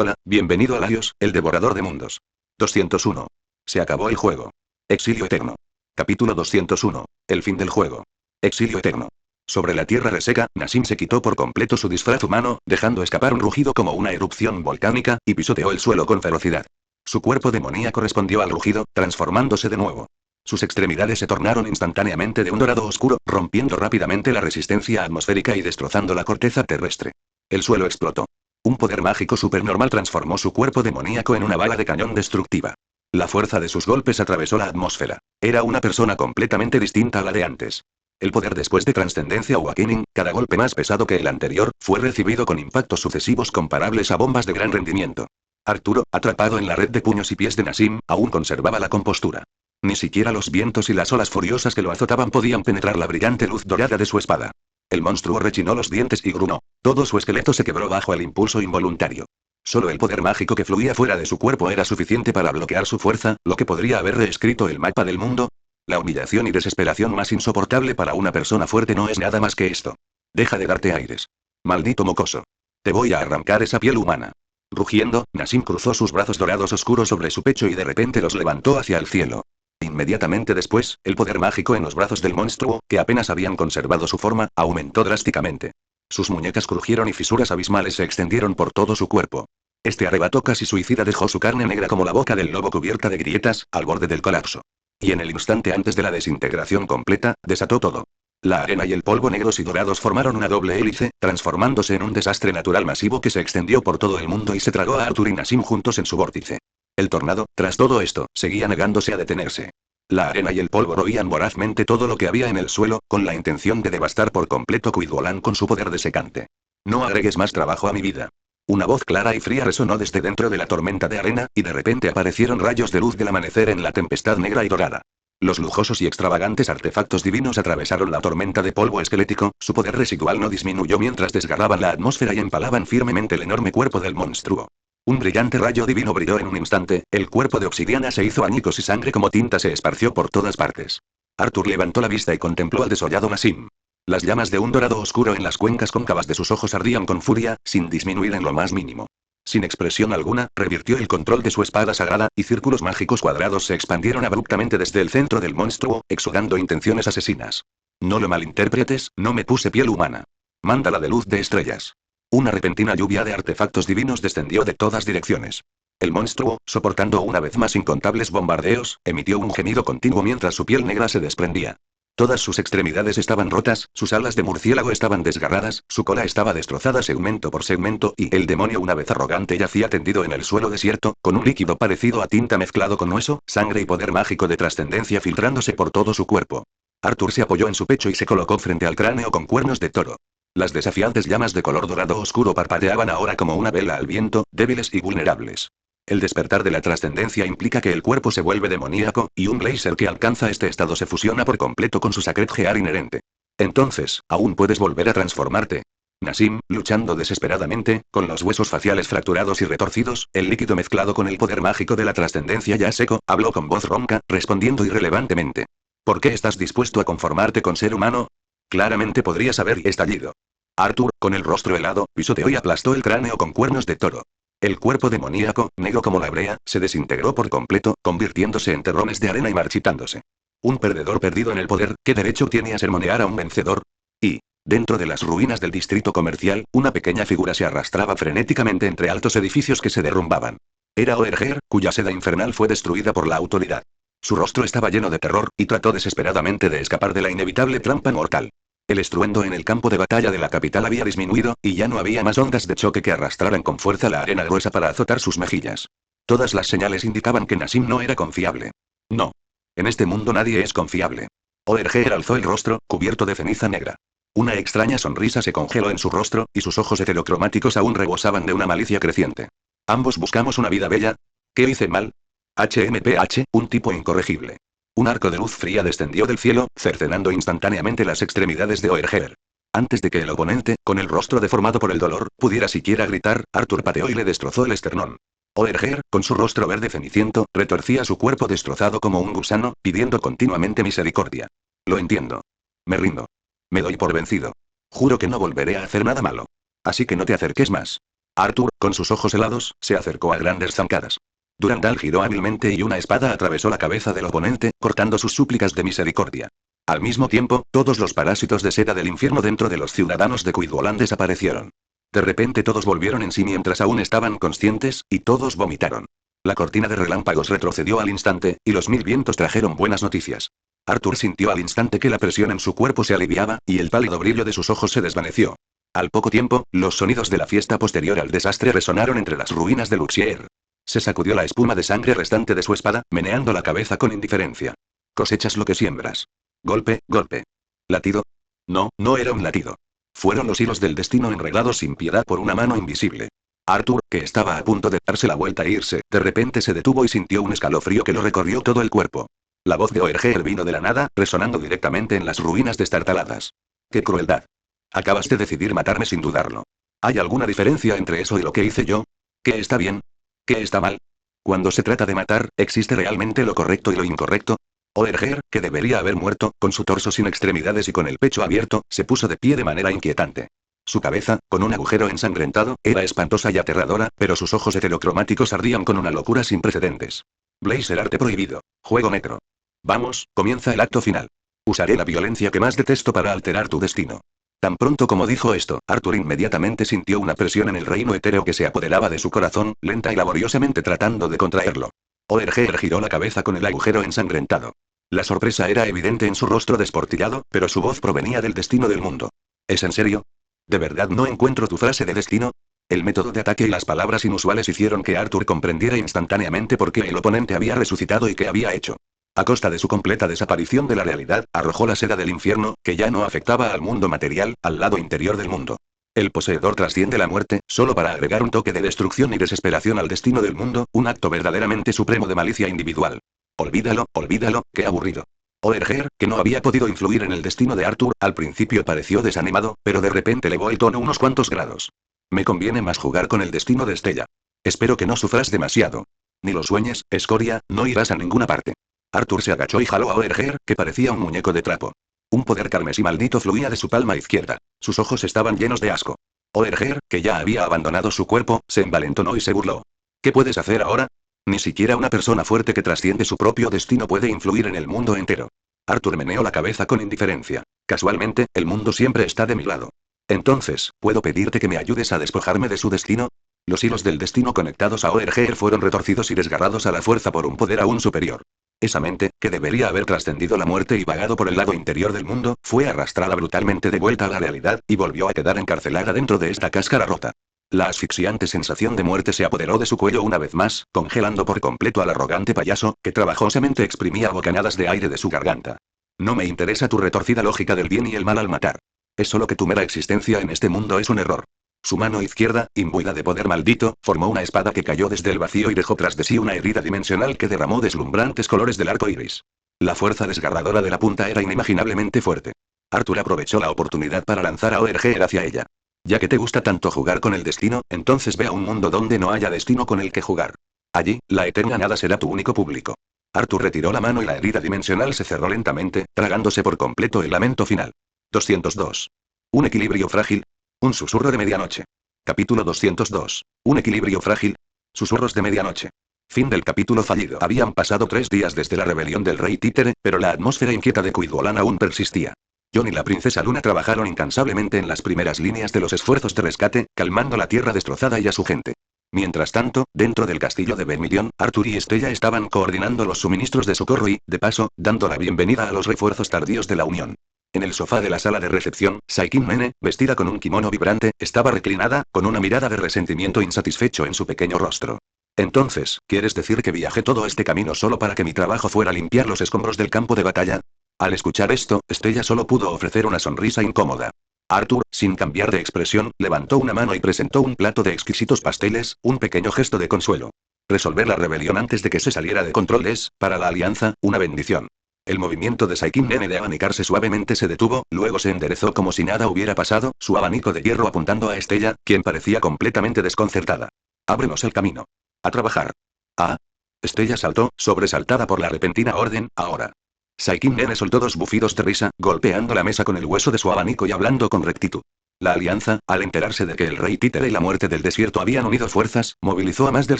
Hola, bienvenido a Laios, el devorador de mundos. 201. Se acabó el juego. Exilio eterno. Capítulo 201. El fin del juego. Exilio eterno. Sobre la tierra reseca, Nassim se quitó por completo su disfraz humano, dejando escapar un rugido como una erupción volcánica, y pisoteó el suelo con ferocidad. Su cuerpo demoníaco respondió al rugido, transformándose de nuevo. Sus extremidades se tornaron instantáneamente de un dorado oscuro, rompiendo rápidamente la resistencia atmosférica y destrozando la corteza terrestre. El suelo explotó. Un poder mágico supernormal transformó su cuerpo demoníaco en una bala de cañón destructiva. La fuerza de sus golpes atravesó la atmósfera. Era una persona completamente distinta a la de antes. El poder después de Trascendencia Awakening, cada golpe más pesado que el anterior, fue recibido con impactos sucesivos comparables a bombas de gran rendimiento. Arturo, atrapado en la red de puños y pies de Nassim, aún conservaba la compostura. Ni siquiera los vientos y las olas furiosas que lo azotaban podían penetrar la brillante luz dorada de su espada. El monstruo rechinó los dientes y gruñó. Todo su esqueleto se quebró bajo el impulso involuntario. Solo el poder mágico que fluía fuera de su cuerpo era suficiente para bloquear su fuerza, lo que podría haber reescrito el mapa del mundo. La humillación y desesperación más insoportable para una persona fuerte no es nada más que esto. Deja de darte aires. Maldito mocoso. Te voy a arrancar esa piel humana. Rugiendo, Nassim cruzó sus brazos dorados oscuros sobre su pecho y de repente los levantó hacia el cielo. Inmediatamente después, el poder mágico en los brazos del monstruo, que apenas habían conservado su forma, aumentó drásticamente. Sus muñecas crujieron y fisuras abismales se extendieron por todo su cuerpo. Este arrebato casi suicida dejó su carne negra como la boca del lobo cubierta de grietas, al borde del colapso. Y en el instante antes de la desintegración completa, desató todo. La arena y el polvo negros y dorados formaron una doble hélice, transformándose en un desastre natural masivo que se extendió por todo el mundo y se tragó a Arthur y Nassim juntos en su vórtice. El tornado, tras todo esto, seguía negándose a detenerse. La arena y el polvo roían vorazmente todo lo que había en el suelo, con la intención de devastar por completo Cuidgolan con su poder desecante. No agregues más trabajo a mi vida. Una voz clara y fría resonó desde dentro de la tormenta de arena, y de repente aparecieron rayos de luz del amanecer en la tempestad negra y dorada. Los lujosos y extravagantes artefactos divinos atravesaron la tormenta de polvo esquelético, su poder residual no disminuyó mientras desgarraban la atmósfera y empalaban firmemente el enorme cuerpo del monstruo. Un brillante rayo divino brilló en un instante, el cuerpo de obsidiana se hizo añicos y sangre como tinta se esparció por todas partes. Arthur levantó la vista y contempló al desollado Nassim. Las llamas de un dorado oscuro en las cuencas cóncavas de sus ojos ardían con furia, sin disminuir en lo más mínimo. Sin expresión alguna, revirtió el control de su espada sagrada, y círculos mágicos cuadrados se expandieron abruptamente desde el centro del monstruo, exudando intenciones asesinas. No lo malinterpretes, no me puse piel humana. Mándala de luz de estrellas. Una repentina lluvia de artefactos divinos descendió de todas direcciones. El monstruo, soportando una vez más incontables bombardeos, emitió un gemido continuo mientras su piel negra se desprendía. Todas sus extremidades estaban rotas, sus alas de murciélago estaban desgarradas, su cola estaba destrozada segmento por segmento y el demonio una vez arrogante yacía tendido en el suelo desierto, con un líquido parecido a tinta mezclado con hueso, sangre y poder mágico de trascendencia filtrándose por todo su cuerpo. Arthur se apoyó en su pecho y se colocó frente al cráneo con cuernos de toro. Las desafiantes llamas de color dorado oscuro parpadeaban ahora como una vela al viento, débiles y vulnerables. El despertar de la trascendencia implica que el cuerpo se vuelve demoníaco, y un blazer que alcanza este estado se fusiona por completo con su sacred gear inherente. Entonces, aún puedes volver a transformarte. Nassim, luchando desesperadamente, con los huesos faciales fracturados y retorcidos, el líquido mezclado con el poder mágico de la trascendencia ya seco, habló con voz ronca, respondiendo irrelevantemente. ¿Por qué estás dispuesto a conformarte con ser humano? Claramente podrías haber estallido. Arthur, con el rostro helado, pisoteó y aplastó el cráneo con cuernos de toro. El cuerpo demoníaco, negro como la brea, se desintegró por completo, convirtiéndose en terrones de arena y marchitándose. Un perdedor perdido en el poder, ¿qué derecho tiene a sermonear a un vencedor? Y, dentro de las ruinas del distrito comercial, una pequeña figura se arrastraba frenéticamente entre altos edificios que se derrumbaban. Era Oerger, cuya seda infernal fue destruida por la autoridad. Su rostro estaba lleno de terror, y trató desesperadamente de escapar de la inevitable trampa mortal. El estruendo en el campo de batalla de la capital había disminuido, y ya no había más ondas de choque que arrastraran con fuerza la arena gruesa para azotar sus mejillas. Todas las señales indicaban que Nassim no era confiable. No. En este mundo nadie es confiable. Oerger alzó el rostro, cubierto de ceniza negra. Una extraña sonrisa se congeló en su rostro, y sus ojos heterocromáticos aún rebosaban de una malicia creciente. ¿Ambos buscamos una vida bella? ¿Qué hice mal? HMPH, un tipo incorregible. Un arco de luz fría descendió del cielo, cercenando instantáneamente las extremidades de Oerger. Antes de que el oponente, con el rostro deformado por el dolor, pudiera siquiera gritar, Arthur pateó y le destrozó el esternón. Oerger, con su rostro verde ceniciento, retorcía su cuerpo destrozado como un gusano, pidiendo continuamente misericordia. Lo entiendo. Me rindo. Me doy por vencido. Juro que no volveré a hacer nada malo. Así que no te acerques más. Arthur, con sus ojos helados, se acercó a grandes zancadas. Durandal giró hábilmente y una espada atravesó la cabeza del oponente, cortando sus súplicas de misericordia. Al mismo tiempo, todos los parásitos de seda del infierno dentro de los ciudadanos de Cuidgolan desaparecieron. De repente todos volvieron en sí mientras aún estaban conscientes, y todos vomitaron. La cortina de relámpagos retrocedió al instante, y los 1000 vientos trajeron buenas noticias. Arthur sintió al instante que la presión en su cuerpo se aliviaba, y el pálido brillo de sus ojos se desvaneció. Al poco tiempo, los sonidos de la fiesta posterior al desastre resonaron entre las ruinas de Luxier. Se sacudió la espuma de sangre restante de su espada, meneando la cabeza con indiferencia. Cosechas lo que siembras. Golpe, golpe. Latido. No, no era un latido. Fueron los hilos del destino enredados sin piedad por una mano invisible. Arthur, que estaba a punto de darse la vuelta e irse, de repente se detuvo y sintió un escalofrío que lo recorrió todo el cuerpo. La voz de Oerger vino de la nada, resonando directamente en las ruinas destartaladas. ¡Qué crueldad! Acabas de decidir matarme sin dudarlo. ¿Hay alguna diferencia entre eso y lo que hice yo? ¿Qué está bien? ¿Qué está mal? Cuando se trata de matar, ¿existe realmente lo correcto y lo incorrecto? Oerger, que debería haber muerto, con su torso sin extremidades y con el pecho abierto, se puso de pie de manera inquietante. Su cabeza, con un agujero ensangrentado, era espantosa y aterradora, pero sus ojos heterocromáticos ardían con una locura sin precedentes. Blaze, el arte prohibido. Juego necro. Vamos, comienza el acto final. Usaré la violencia que más detesto para alterar tu destino. Tan pronto como dijo esto, Arthur inmediatamente sintió una presión en el reino etéreo que se apoderaba de su corazón, lenta y laboriosamente tratando de contraerlo. Oerger giró la cabeza con el agujero ensangrentado. La sorpresa era evidente en su rostro desportillado, pero su voz provenía del destino del mundo. ¿Es en serio? ¿De verdad no encuentro tu frase de destino? El método de ataque y las palabras inusuales hicieron que Arthur comprendiera instantáneamente por qué el oponente había resucitado y qué había hecho. A costa de su completa desaparición de la realidad, arrojó la seda del infierno, que ya no afectaba al mundo material, al lado interior del mundo. El poseedor trasciende la muerte, solo para agregar un toque de destrucción y desesperación al destino del mundo, un acto verdaderamente supremo de malicia individual. Olvídalo, olvídalo, qué aburrido. Oerger, que no había podido influir en el destino de Arthur, al principio pareció desanimado, pero de repente elevó el tono unos cuantos grados. Me conviene más jugar con el destino de Estella. Espero que no sufras demasiado. Ni lo sueñes, escoria, no irás a ninguna parte. Arthur se agachó y jaló a Oerger, que parecía un muñeco de trapo. Un poder carmesí maldito fluía de su palma izquierda. Sus ojos estaban llenos de asco. Oerger, que ya había abandonado su cuerpo, se envalentonó y se burló. ¿Qué puedes hacer ahora? Ni siquiera una persona fuerte que trasciende su propio destino puede influir en el mundo entero. Arthur meneó la cabeza con indiferencia. Casualmente, el mundo siempre está de mi lado. Entonces, ¿puedo pedirte que me ayudes a despojarme de su destino? Los hilos del destino conectados a Oerger fueron retorcidos y desgarrados a la fuerza por un poder aún superior. Esa mente, que debería haber trascendido la muerte y vagado por el lado interior del mundo, fue arrastrada brutalmente de vuelta a la realidad, y volvió a quedar encarcelada dentro de esta cáscara rota. La asfixiante sensación de muerte se apoderó de su cuello una vez más, congelando por completo al arrogante payaso, que trabajosamente exprimía bocanadas de aire de su garganta. No me interesa tu retorcida lógica del bien y el mal al matar. Es solo que tu mera existencia en este mundo es un error. Su mano izquierda, imbuida de poder maldito, formó una espada que cayó desde el vacío y dejó tras de sí una herida dimensional que derramó deslumbrantes colores del arco iris. La fuerza desgarradora de la punta era inimaginablemente fuerte. Arthur aprovechó la oportunidad para lanzar a Oerger hacia ella. Ya que te gusta tanto jugar con el destino, entonces ve a un mundo donde no haya destino con el que jugar. Allí, la eterna nada será tu único público. Arthur retiró la mano y la herida dimensional se cerró lentamente, tragándose por completo el lamento final. 202. Un equilibrio frágil. Un susurro de medianoche. Capítulo 202. Un equilibrio frágil. Susurros de medianoche. Fin del capítulo fallido. Habían pasado 3 días desde la rebelión del rey títere, pero la atmósfera inquieta de Cuidgolan aún persistía. John y la princesa Luna trabajaron incansablemente en las primeras líneas de los esfuerzos de rescate, calmando la tierra destrozada y a su gente. Mientras tanto, dentro del castillo de Vermilion, Arthur y Estella estaban coordinando los suministros de socorro y, de paso, dando la bienvenida a los refuerzos tardíos de la Unión. En el sofá de la sala de recepción, Saikin Nene, vestida con un kimono vibrante, estaba reclinada, con una mirada de resentimiento insatisfecho en su pequeño rostro. Entonces, ¿quieres decir que viajé todo este camino solo para que mi trabajo fuera limpiar los escombros del campo de batalla? Al escuchar esto, Estella solo pudo ofrecer una sonrisa incómoda. Arthur, sin cambiar de expresión, levantó una mano y presentó un plato de exquisitos pasteles, un pequeño gesto de consuelo. Resolver la rebelión antes de que se saliera de control es, para la alianza, una bendición. El movimiento de Saikin Nene de abanicarse suavemente se detuvo, luego se enderezó como si nada hubiera pasado, su abanico de hierro apuntando a Estella, quien parecía completamente desconcertada. Ábrenos el camino. A trabajar. Ah. Estella saltó, sobresaltada por la repentina orden, ahora. Saikin Nene soltó 2 bufidos de risa, golpeando la mesa con el hueso de su abanico y hablando con rectitud. La alianza, al enterarse de que el rey títere y la muerte del desierto habían unido fuerzas, movilizó a más del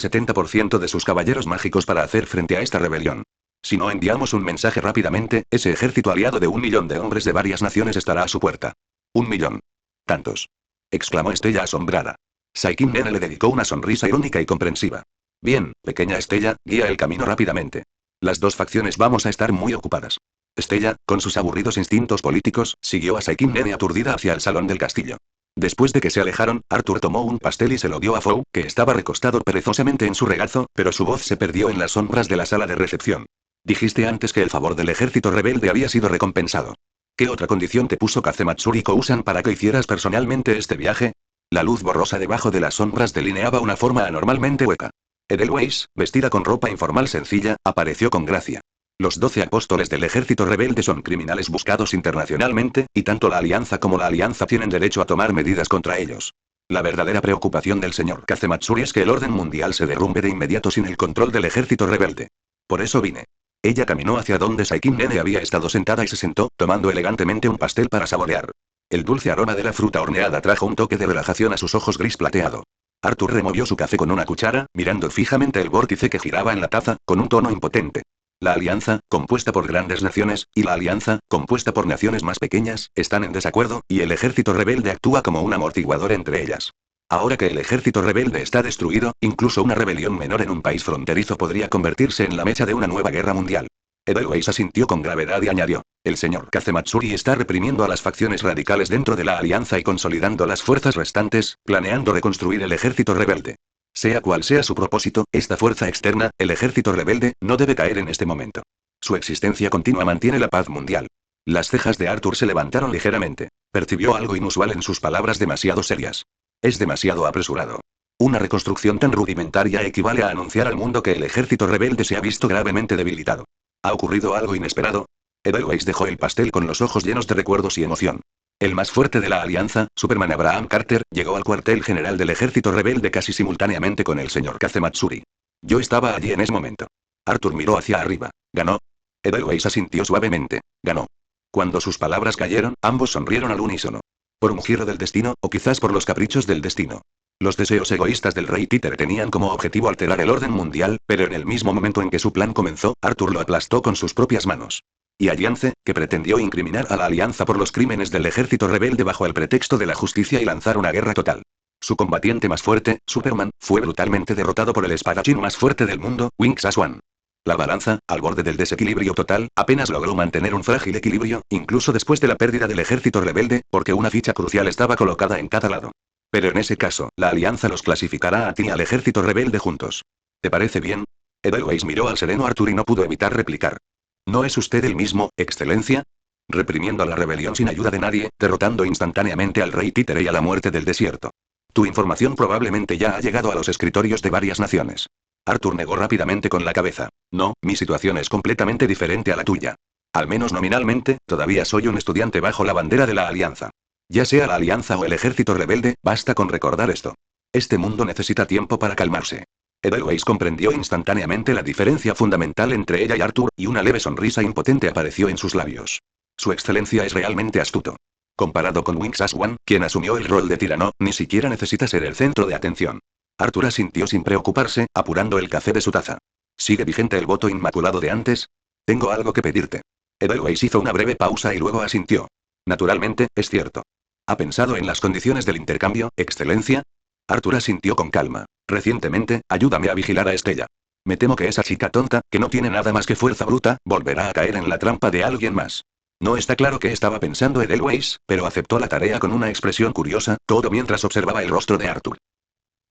70% de sus caballeros mágicos para hacer frente a esta rebelión. Si no enviamos un mensaje rápidamente, ese ejército aliado de 1 millón de hombres de varias naciones estará a su puerta. 1 millón. Tantos. Exclamó Estella asombrada. Saikin Nene le dedicó una sonrisa irónica y comprensiva. Bien, pequeña Estella, guía el camino rápidamente. Las dos facciones vamos a estar muy ocupadas. Estella, con sus aburridos instintos políticos, siguió a Saikin Nene aturdida hacia el salón del castillo. Después de que se alejaron, Arthur tomó un pastel y se lo dio a Fou, que estaba recostado perezosamente en su regazo, pero su voz se perdió en las sombras de la sala de recepción. Dijiste antes que el favor del ejército rebelde había sido recompensado. ¿Qué otra condición te puso Kazematsuri Kousan para que hicieras personalmente este viaje? La luz borrosa debajo de las sombras delineaba una forma anormalmente hueca. Edelweiss, vestida con ropa informal sencilla, apareció con gracia. Los 12 apóstoles del ejército rebelde son criminales buscados internacionalmente, y tanto la Alianza como la Alianza tienen derecho a tomar medidas contra ellos. La verdadera preocupación del señor Kazematsuri es que el orden mundial se derrumbe de inmediato sin el control del ejército rebelde. Por eso vine. Ella caminó hacia donde Saikin Nene había estado sentada y se sentó, tomando elegantemente un pastel para saborear. El dulce aroma de la fruta horneada trajo un toque de relajación a sus ojos gris plateado. Arthur removió su café con una cuchara, mirando fijamente el vórtice que giraba en la taza, con un tono impotente. La alianza, compuesta por grandes naciones, y la alianza, compuesta por naciones más pequeñas, están en desacuerdo, y el ejército rebelde actúa como un amortiguador entre ellas. Ahora que el ejército rebelde está destruido, incluso una rebelión menor en un país fronterizo podría convertirse en la mecha de una nueva guerra mundial. Edelweiss asintió con gravedad y añadió: el señor Kazematsuri está reprimiendo a las facciones radicales dentro de la alianza y consolidando las fuerzas restantes, planeando reconstruir el ejército rebelde. Sea cual sea su propósito, esta fuerza externa, el ejército rebelde, no debe caer en este momento. Su existencia continua mantiene la paz mundial. Las cejas de Arthur se levantaron ligeramente. Percibió algo inusual en sus palabras demasiado serias. Es demasiado apresurado. Una reconstrucción tan rudimentaria equivale a anunciar al mundo que el ejército rebelde se ha visto gravemente debilitado. ¿Ha ocurrido algo inesperado? Edelweiss dejó el pastel con los ojos llenos de recuerdos y emoción. El más fuerte de la alianza, Superman Abraham Carter, llegó al cuartel general del ejército rebelde casi simultáneamente con el señor Kazematsuri. Yo estaba allí en ese momento. Arthur miró hacia arriba. ¿Ganó? Edelweiss asintió suavemente. Ganó. Cuando sus palabras cayeron, ambos sonrieron al unísono. Por un giro del destino, o quizás por los caprichos del destino. Los deseos egoístas del rey títere tenían como objetivo alterar el orden mundial, pero en el mismo momento en que su plan comenzó, Arthur lo aplastó con sus propias manos. Y Alliance, que pretendió incriminar a la alianza por los crímenes del ejército rebelde bajo el pretexto de la justicia y lanzar una guerra total. Su combatiente más fuerte, Superman, fue brutalmente derrotado por el espadachín más fuerte del mundo, Wing Saswan. La balanza, al borde del desequilibrio total, apenas logró mantener un frágil equilibrio, incluso después de la pérdida del ejército rebelde, porque una ficha crucial estaba colocada en cada lado. Pero en ese caso, la alianza los clasificará a ti y al ejército rebelde juntos. ¿Te parece bien? Edelweiss miró al sereno Arthur y no pudo evitar replicar. ¿No es usted el mismo, excelencia? Reprimiendo a la rebelión sin ayuda de nadie, derrotando instantáneamente al rey títere y a la muerte del desierto. Tu información probablemente ya ha llegado a los escritorios de varias naciones. Arthur negó rápidamente con la cabeza. No, mi situación es completamente diferente a la tuya. Al menos nominalmente, todavía soy un estudiante bajo la bandera de la alianza. Ya sea la alianza o el ejército rebelde, basta con recordar esto. Este mundo necesita tiempo para calmarse. Edelweiss comprendió instantáneamente la diferencia fundamental entre ella y Arthur, y una leve sonrisa impotente apareció en sus labios. Su excelencia es realmente astuto. Comparado con Wing Saswan, quien asumió el rol de tirano, ni siquiera necesita ser el centro de atención. Arthur asintió sin preocuparse, apurando el café de su taza. ¿Sigue vigente el voto inmaculado de antes? Tengo algo que pedirte. Edelweiss hizo una breve pausa y luego asintió. Naturalmente, es cierto. ¿Ha pensado en las condiciones del intercambio, excelencia? Arthur asintió con calma. Recientemente, ayúdame a vigilar a Estella. Me temo que esa chica tonta, que no tiene nada más que fuerza bruta, volverá a caer en la trampa de alguien más. No está claro qué estaba pensando Edelweiss, pero aceptó la tarea con una expresión curiosa, todo mientras observaba el rostro de Arthur.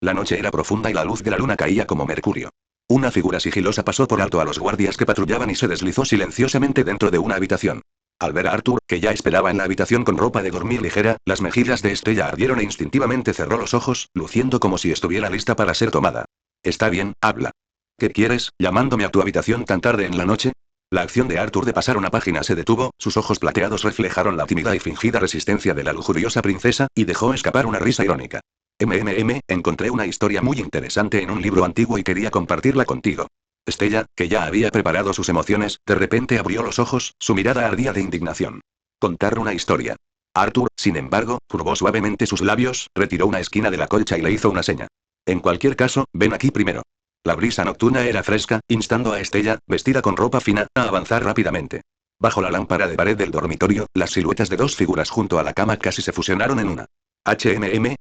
La noche era profunda y la luz de la luna caía como mercurio. Una figura sigilosa pasó por alto a los guardias que patrullaban y se deslizó silenciosamente dentro de una habitación. Al ver a Arthur, que ya esperaba en la habitación con ropa de dormir ligera, las mejillas de Estella ardieron e instintivamente cerró los ojos, luciendo como si estuviera lista para ser tomada. Está bien, habla. ¿Qué quieres, llamándome a tu habitación tan tarde en la noche? La acción de Arthur de pasar una página se detuvo, sus ojos plateados reflejaron la tímida y fingida resistencia de la lujuriosa princesa, y dejó escapar una risa irónica. Encontré una historia muy interesante en un libro antiguo y quería compartirla contigo. Estella, que ya había preparado sus emociones, de repente abrió los ojos, su mirada ardía de indignación. Contar una historia. Arthur, sin embargo, curvó suavemente sus labios, retiró una esquina de la colcha y le hizo una seña. En cualquier caso, ven aquí primero. La brisa nocturna era fresca, instando a Estella, vestida con ropa fina, a avanzar rápidamente. Bajo la lámpara de pared del dormitorio, las siluetas de dos figuras junto a la cama casi se fusionaron en una.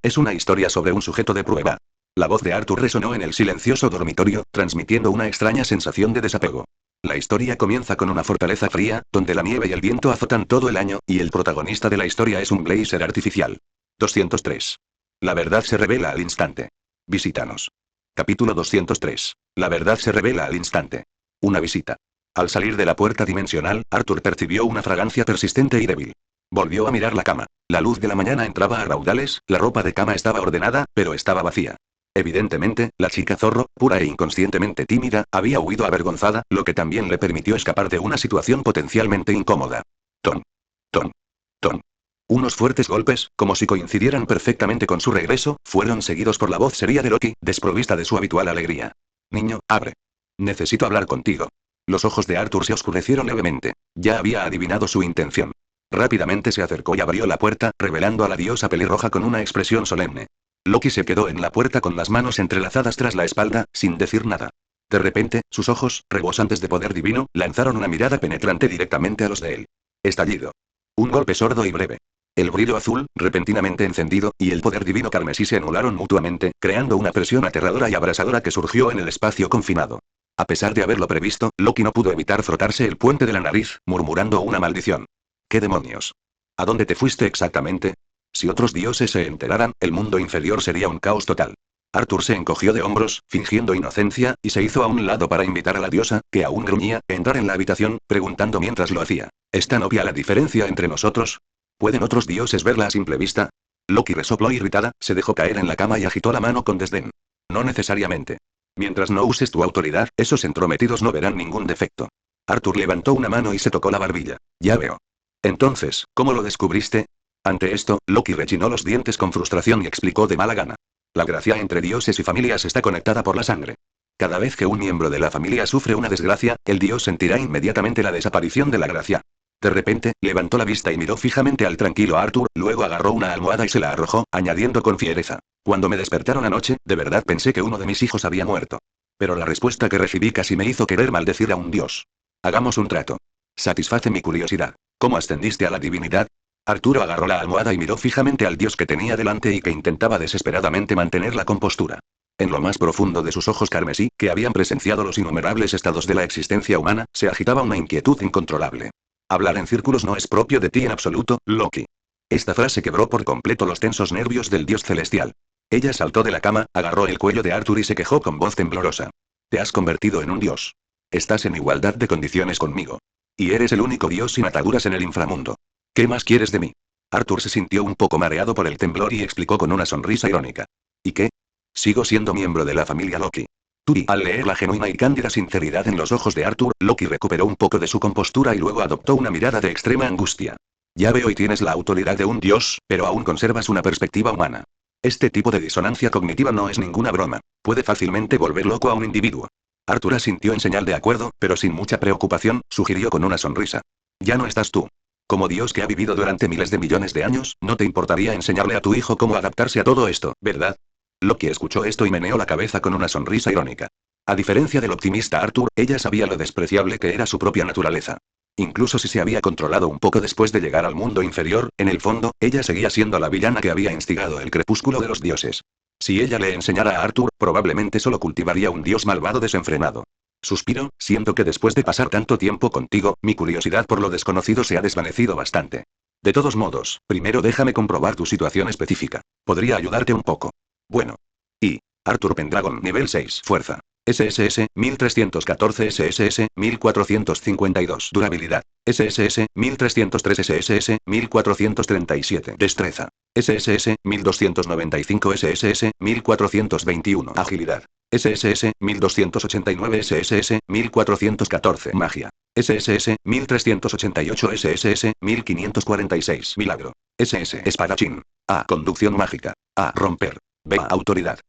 Es una historia sobre un sujeto de prueba. La voz de Arthur resonó en el silencioso dormitorio, transmitiendo una extraña sensación de desapego. La historia comienza con una fortaleza fría, donde la nieve y el viento azotan todo el año, y el protagonista de la historia es un blazer artificial. 203. La verdad se revela al instante. Visítanos. Capítulo 203. La verdad se revela al instante. Una visita. Al salir de la puerta dimensional, Arthur percibió una fragancia persistente y débil. Volvió a mirar la cama. La luz de la mañana entraba a raudales, la ropa de cama estaba ordenada, pero estaba vacía. Evidentemente, la chica zorro, pura e inconscientemente tímida, había huido avergonzada, lo que también le permitió escapar de una situación potencialmente incómoda. Ton. Ton. Ton. Unos fuertes golpes, como si coincidieran perfectamente con su regreso, fueron seguidos por la voz seria de Loki, desprovista de su habitual alegría. Niño, abre. Necesito hablar contigo. Los ojos de Arthur se oscurecieron levemente. Ya había adivinado su intención. Rápidamente se acercó y abrió la puerta, revelando a la diosa pelirroja con una expresión solemne. Loki se quedó en la puerta con las manos entrelazadas tras la espalda, sin decir nada. De repente, sus ojos, rebosantes de poder divino, lanzaron una mirada penetrante directamente a los de él. Estallido. Un golpe sordo y breve. El brillo azul, repentinamente encendido, y el poder divino carmesí se anularon mutuamente, creando una presión aterradora y abrasadora que surgió en el espacio confinado. A pesar de haberlo previsto, Loki no pudo evitar frotarse el puente de la nariz, murmurando una maldición. ¿Qué demonios? ¿A dónde te fuiste exactamente? Si otros dioses se enteraran, el mundo inferior sería un caos total. Arthur se encogió de hombros, fingiendo inocencia, y se hizo a un lado para invitar a la diosa, que aún gruñía, a entrar en la habitación, preguntando mientras lo hacía. ¿Es tan obvia la diferencia entre nosotros? ¿Pueden otros dioses verla a simple vista? Loki resopló irritada, se dejó caer en la cama y agitó la mano con desdén. No necesariamente. Mientras no uses tu autoridad, esos entrometidos no verán ningún defecto. Arthur levantó una mano y se tocó la barbilla. Ya veo. Entonces, ¿cómo lo descubriste? Ante esto, Loki rechinó los dientes con frustración y explicó de mala gana. La gracia entre dioses y familias está conectada por la sangre. Cada vez que un miembro de la familia sufre una desgracia, el dios sentirá inmediatamente la desaparición de la gracia. De repente, levantó la vista y miró fijamente al tranquilo Arthur, luego agarró una almohada y se la arrojó, añadiendo con fiereza. Cuando me despertaron anoche, de verdad pensé que uno de mis hijos había muerto. Pero la respuesta que recibí casi me hizo querer maldecir a un dios. Hagamos un trato. Satisface mi curiosidad. ¿Cómo ascendiste a la divinidad? Arturo agarró la almohada y miró fijamente al dios que tenía delante y que intentaba desesperadamente mantener la compostura. En lo más profundo de sus ojos carmesí, que habían presenciado los innumerables estados de la existencia humana, se agitaba una inquietud incontrolable. Hablar en círculos no es propio de ti en absoluto, Loki. Esta frase quebró por completo los tensos nervios del dios celestial. Ella saltó de la cama, agarró el cuello de Arthur y se quejó con voz temblorosa. Te has convertido en un dios. Estás en igualdad de condiciones conmigo. Y eres el único dios sin ataduras en el inframundo. ¿Qué más quieres de mí? Arthur se sintió un poco mareado por el temblor y explicó con una sonrisa irónica. ¿Y qué? Sigo siendo miembro de la familia Loki. Turi, al leer la genuina y cándida sinceridad en los ojos de Arthur, Loki recuperó un poco de su compostura y luego adoptó una mirada de extrema angustia. Ya veo y tienes la autoridad de un dios, pero aún conservas una perspectiva humana. Este tipo de disonancia cognitiva no es ninguna broma. Puede fácilmente volver loco a un individuo. Arthur asintió en señal de acuerdo, pero sin mucha preocupación, sugirió con una sonrisa. Ya no estás tú. Como Dios que ha vivido durante miles de millones de años, no te importaría enseñarle a tu hijo cómo adaptarse a todo esto, ¿verdad? Loki escuchó esto y meneó la cabeza con una sonrisa irónica. A diferencia del optimista Arthur, ella sabía lo despreciable que era su propia naturaleza. Incluso si se había controlado un poco después de llegar al mundo inferior, en el fondo, ella seguía siendo la villana que había instigado el crepúsculo de los dioses. Si ella le enseñara a Arthur, probablemente solo cultivaría un dios malvado desenfrenado. Suspiro, siento que después de pasar tanto tiempo contigo, mi curiosidad por lo desconocido se ha desvanecido bastante. De todos modos, primero déjame comprobar tu situación específica. Podría ayudarte un poco. Bueno. Y. Arthur Pendragon, nivel 6, fuerza. SSS, 1314 SSS, 1452. Durabilidad. SSS, 1303 SSS, 1437. Destreza. SSS, 1295 SSS, 1421. Agilidad. SSS, 1289 SSS, 1414. Magia. SSS, 1388 SSS, 1546. Milagro. SS. Espadachín. A. Conducción mágica. A. Romper. B. Autoridad.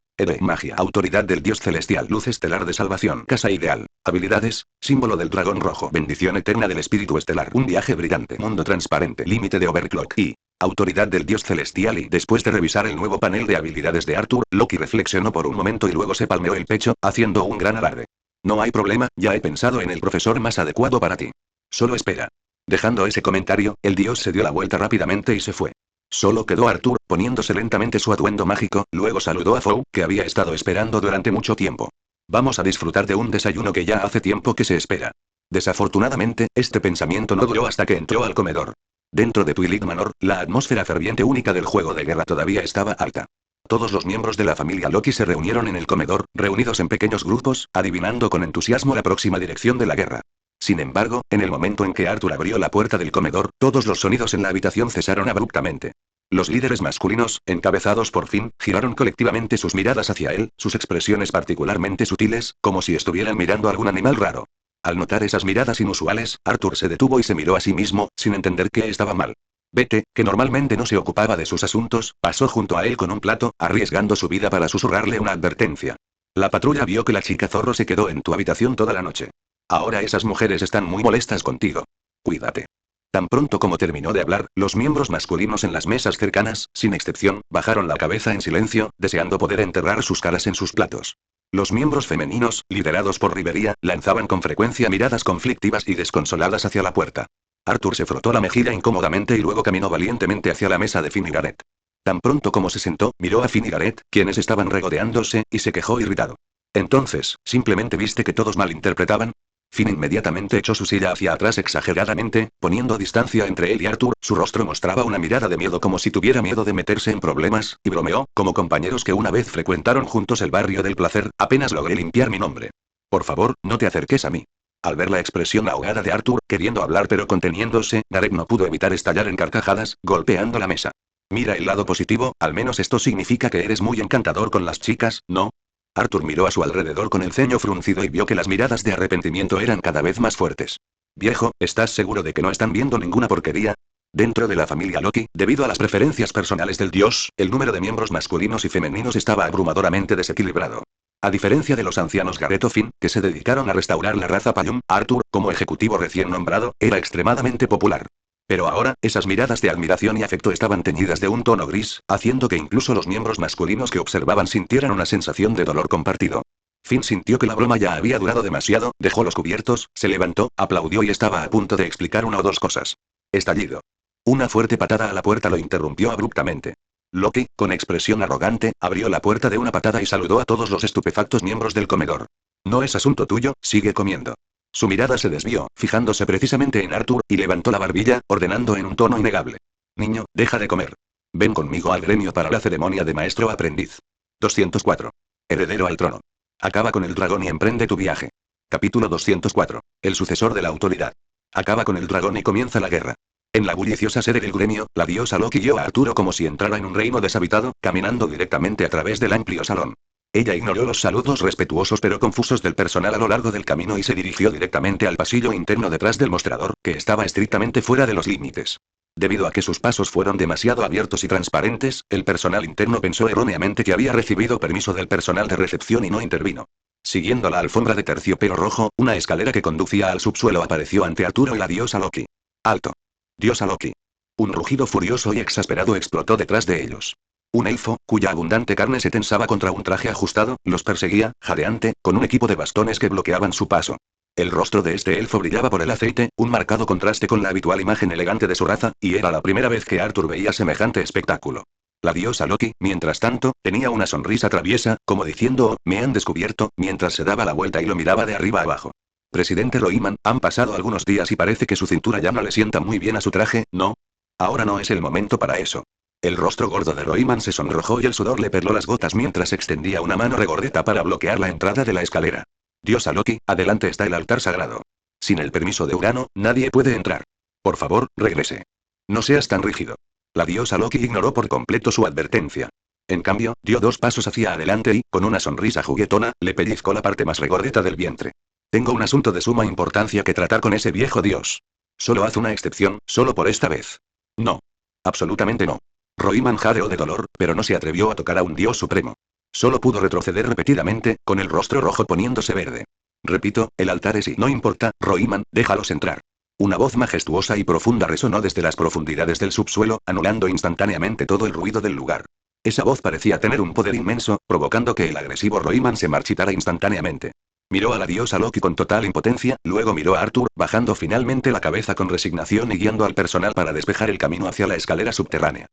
Magia. Autoridad del Dios Celestial. Luz estelar de salvación. Casa ideal. Habilidades. Símbolo del dragón rojo. Bendición eterna del espíritu estelar. Un viaje brillante. Mundo transparente. Límite de overclock. Y. Autoridad del dios celestial. Y después de revisar el nuevo panel de habilidades de Arthur, Loki reflexionó por un momento y luego se palmeó el pecho, haciendo un gran alarde. No hay problema, ya he pensado en el profesor más adecuado para ti. Solo espera. Dejando ese comentario, el dios se dio la vuelta rápidamente y se fue. Solo quedó Arthur, poniéndose lentamente su atuendo mágico, luego saludó a Fou, que había estado esperando durante mucho tiempo. Vamos a disfrutar de un desayuno que ya hace tiempo que se espera. Desafortunadamente, este pensamiento no duró hasta que entró al comedor. Dentro de Twilight Manor, la atmósfera ferviente única del juego de guerra todavía estaba alta. Todos los miembros de la familia Loki se reunieron en el comedor, reunidos en pequeños grupos, adivinando con entusiasmo la próxima dirección de la guerra. Sin embargo, en el momento en que Arthur abrió la puerta del comedor, todos los sonidos en la habitación cesaron abruptamente. Los líderes masculinos, encabezados por Finn, giraron colectivamente sus miradas hacia él, sus expresiones particularmente sutiles, como si estuvieran mirando a algún animal raro. Al notar esas miradas inusuales, Arthur se detuvo y se miró a sí mismo, sin entender que estaba mal. Bete, que normalmente no se ocupaba de sus asuntos, pasó junto a él con un plato, arriesgando su vida para susurrarle una advertencia. La patrulla vio que la chica zorro se quedó en tu habitación toda la noche. Ahora esas mujeres están muy molestas contigo. Cuídate. Tan pronto como terminó de hablar, los miembros masculinos en las mesas cercanas, sin excepción, bajaron la cabeza en silencio, deseando poder enterrar sus caras en sus platos. Los miembros femeninos, liderados por Rivería, lanzaban con frecuencia miradas conflictivas y desconsoladas hacia la puerta. Arthur se frotó la mejilla incómodamente y luego caminó valientemente hacia la mesa de Finn y Gareth. Tan pronto como se sentó, miró a Finn y Gareth, quienes estaban regodeándose, y se quejó irritado. Entonces, ¿simplemente viste que todos malinterpretaban? Finn inmediatamente echó su silla hacia atrás exageradamente, poniendo distancia entre él y Arthur, su rostro mostraba una mirada de miedo como si tuviera miedo de meterse en problemas, y bromeó, como compañeros que una vez frecuentaron juntos el barrio del placer, apenas logré limpiar mi nombre. Por favor, no te acerques a mí. Al ver la expresión ahogada de Arthur, queriendo hablar pero conteniéndose, Gareth no pudo evitar estallar en carcajadas, golpeando la mesa. Mira el lado positivo, al menos esto significa que eres muy encantador con las chicas, ¿no? Arthur miró a su alrededor con el ceño fruncido y vio que las miradas de arrepentimiento eran cada vez más fuertes. Viejo, ¿estás seguro de que no están viendo ninguna porquería? Dentro de la familia Loki, debido a las preferencias personales del dios, el número de miembros masculinos y femeninos estaba abrumadoramente desequilibrado. A diferencia de los ancianos Gareth o Finn, que se dedicaron a restaurar la raza Payum, Arthur, como ejecutivo recién nombrado, era extremadamente popular. Pero ahora, esas miradas de admiración y afecto estaban teñidas de un tono gris, haciendo que incluso los miembros masculinos que observaban sintieran una sensación de dolor compartido. Finn sintió que la broma ya había durado demasiado, dejó los cubiertos, se levantó, aplaudió y estaba a punto de explicar una o dos cosas. Estallido. Una fuerte patada a la puerta lo interrumpió abruptamente. Loki, con expresión arrogante, abrió la puerta de una patada y saludó a todos los estupefactos miembros del comedor. No es asunto tuyo, sigue comiendo. Su mirada se desvió, fijándose precisamente en Arthur, y levantó la barbilla, ordenando en un tono innegable. Niño, deja de comer. Ven conmigo al gremio para la ceremonia de maestro-aprendiz. 204. Heredero al trono. Acaba con el dragón y emprende tu viaje. Capítulo 204. El sucesor de la autoridad. Acaba con el dragón y comienza la guerra. En la bulliciosa sede del gremio, la diosa Loki guió a Arturo como si entrara en un reino deshabitado, caminando directamente a través del amplio salón. Ella ignoró los saludos respetuosos pero confusos del personal a lo largo del camino y se dirigió directamente al pasillo interno detrás del mostrador, que estaba estrictamente fuera de los límites. Debido a que sus pasos fueron demasiado abiertos y transparentes, el personal interno pensó erróneamente que había recibido permiso del personal de recepción y no intervino. Siguiendo la alfombra de terciopelo rojo, una escalera que conducía al subsuelo apareció ante Arturo y la diosa Loki. ¡Alto! Diosa Loki. Un rugido furioso y exasperado explotó detrás de ellos. Un elfo, cuya abundante carne se tensaba contra un traje ajustado, los perseguía, jadeante, con un equipo de bastones que bloqueaban su paso. El rostro de este elfo brillaba por el aceite, un marcado contraste con la habitual imagen elegante de su raza, y era la primera vez que Arthur veía semejante espectáculo. La diosa Loki, mientras tanto, tenía una sonrisa traviesa, como diciendo, me han descubierto, mientras se daba la vuelta y lo miraba de arriba abajo. Presidente Roiman, han pasado algunos días y parece que su cintura ya no le sienta muy bien a su traje, ¿no? Ahora no es el momento para eso. El rostro gordo de Roiman se sonrojó y el sudor le perló las gotas mientras extendía una mano regordeta para bloquear la entrada de la escalera. Diosa Loki, adelante está el altar sagrado. Sin el permiso de Urano, nadie puede entrar. Por favor, regrese. No seas tan rígido. La diosa Loki ignoró por completo su advertencia. En cambio, dio 2 pasos hacia adelante y, con una sonrisa juguetona, le pellizcó la parte más regordeta del vientre. Tengo un asunto de suma importancia que tratar con ese viejo dios. Solo haz una excepción, solo por esta vez. No. Absolutamente no. Roiman jadeó de dolor, pero no se atrevió a tocar a un dios supremo. Solo pudo retroceder repetidamente, con el rostro rojo poniéndose verde. Repito, el altar es y no importa, Roiman, déjalos entrar. Una voz majestuosa y profunda resonó desde las profundidades del subsuelo, anulando instantáneamente todo el ruido del lugar. Esa voz parecía tener un poder inmenso, provocando que el agresivo Roiman se marchitara instantáneamente. Miró a la diosa Loki con total impotencia, luego miró a Arthur, bajando finalmente la cabeza con resignación y guiando al personal para despejar el camino hacia la escalera subterránea.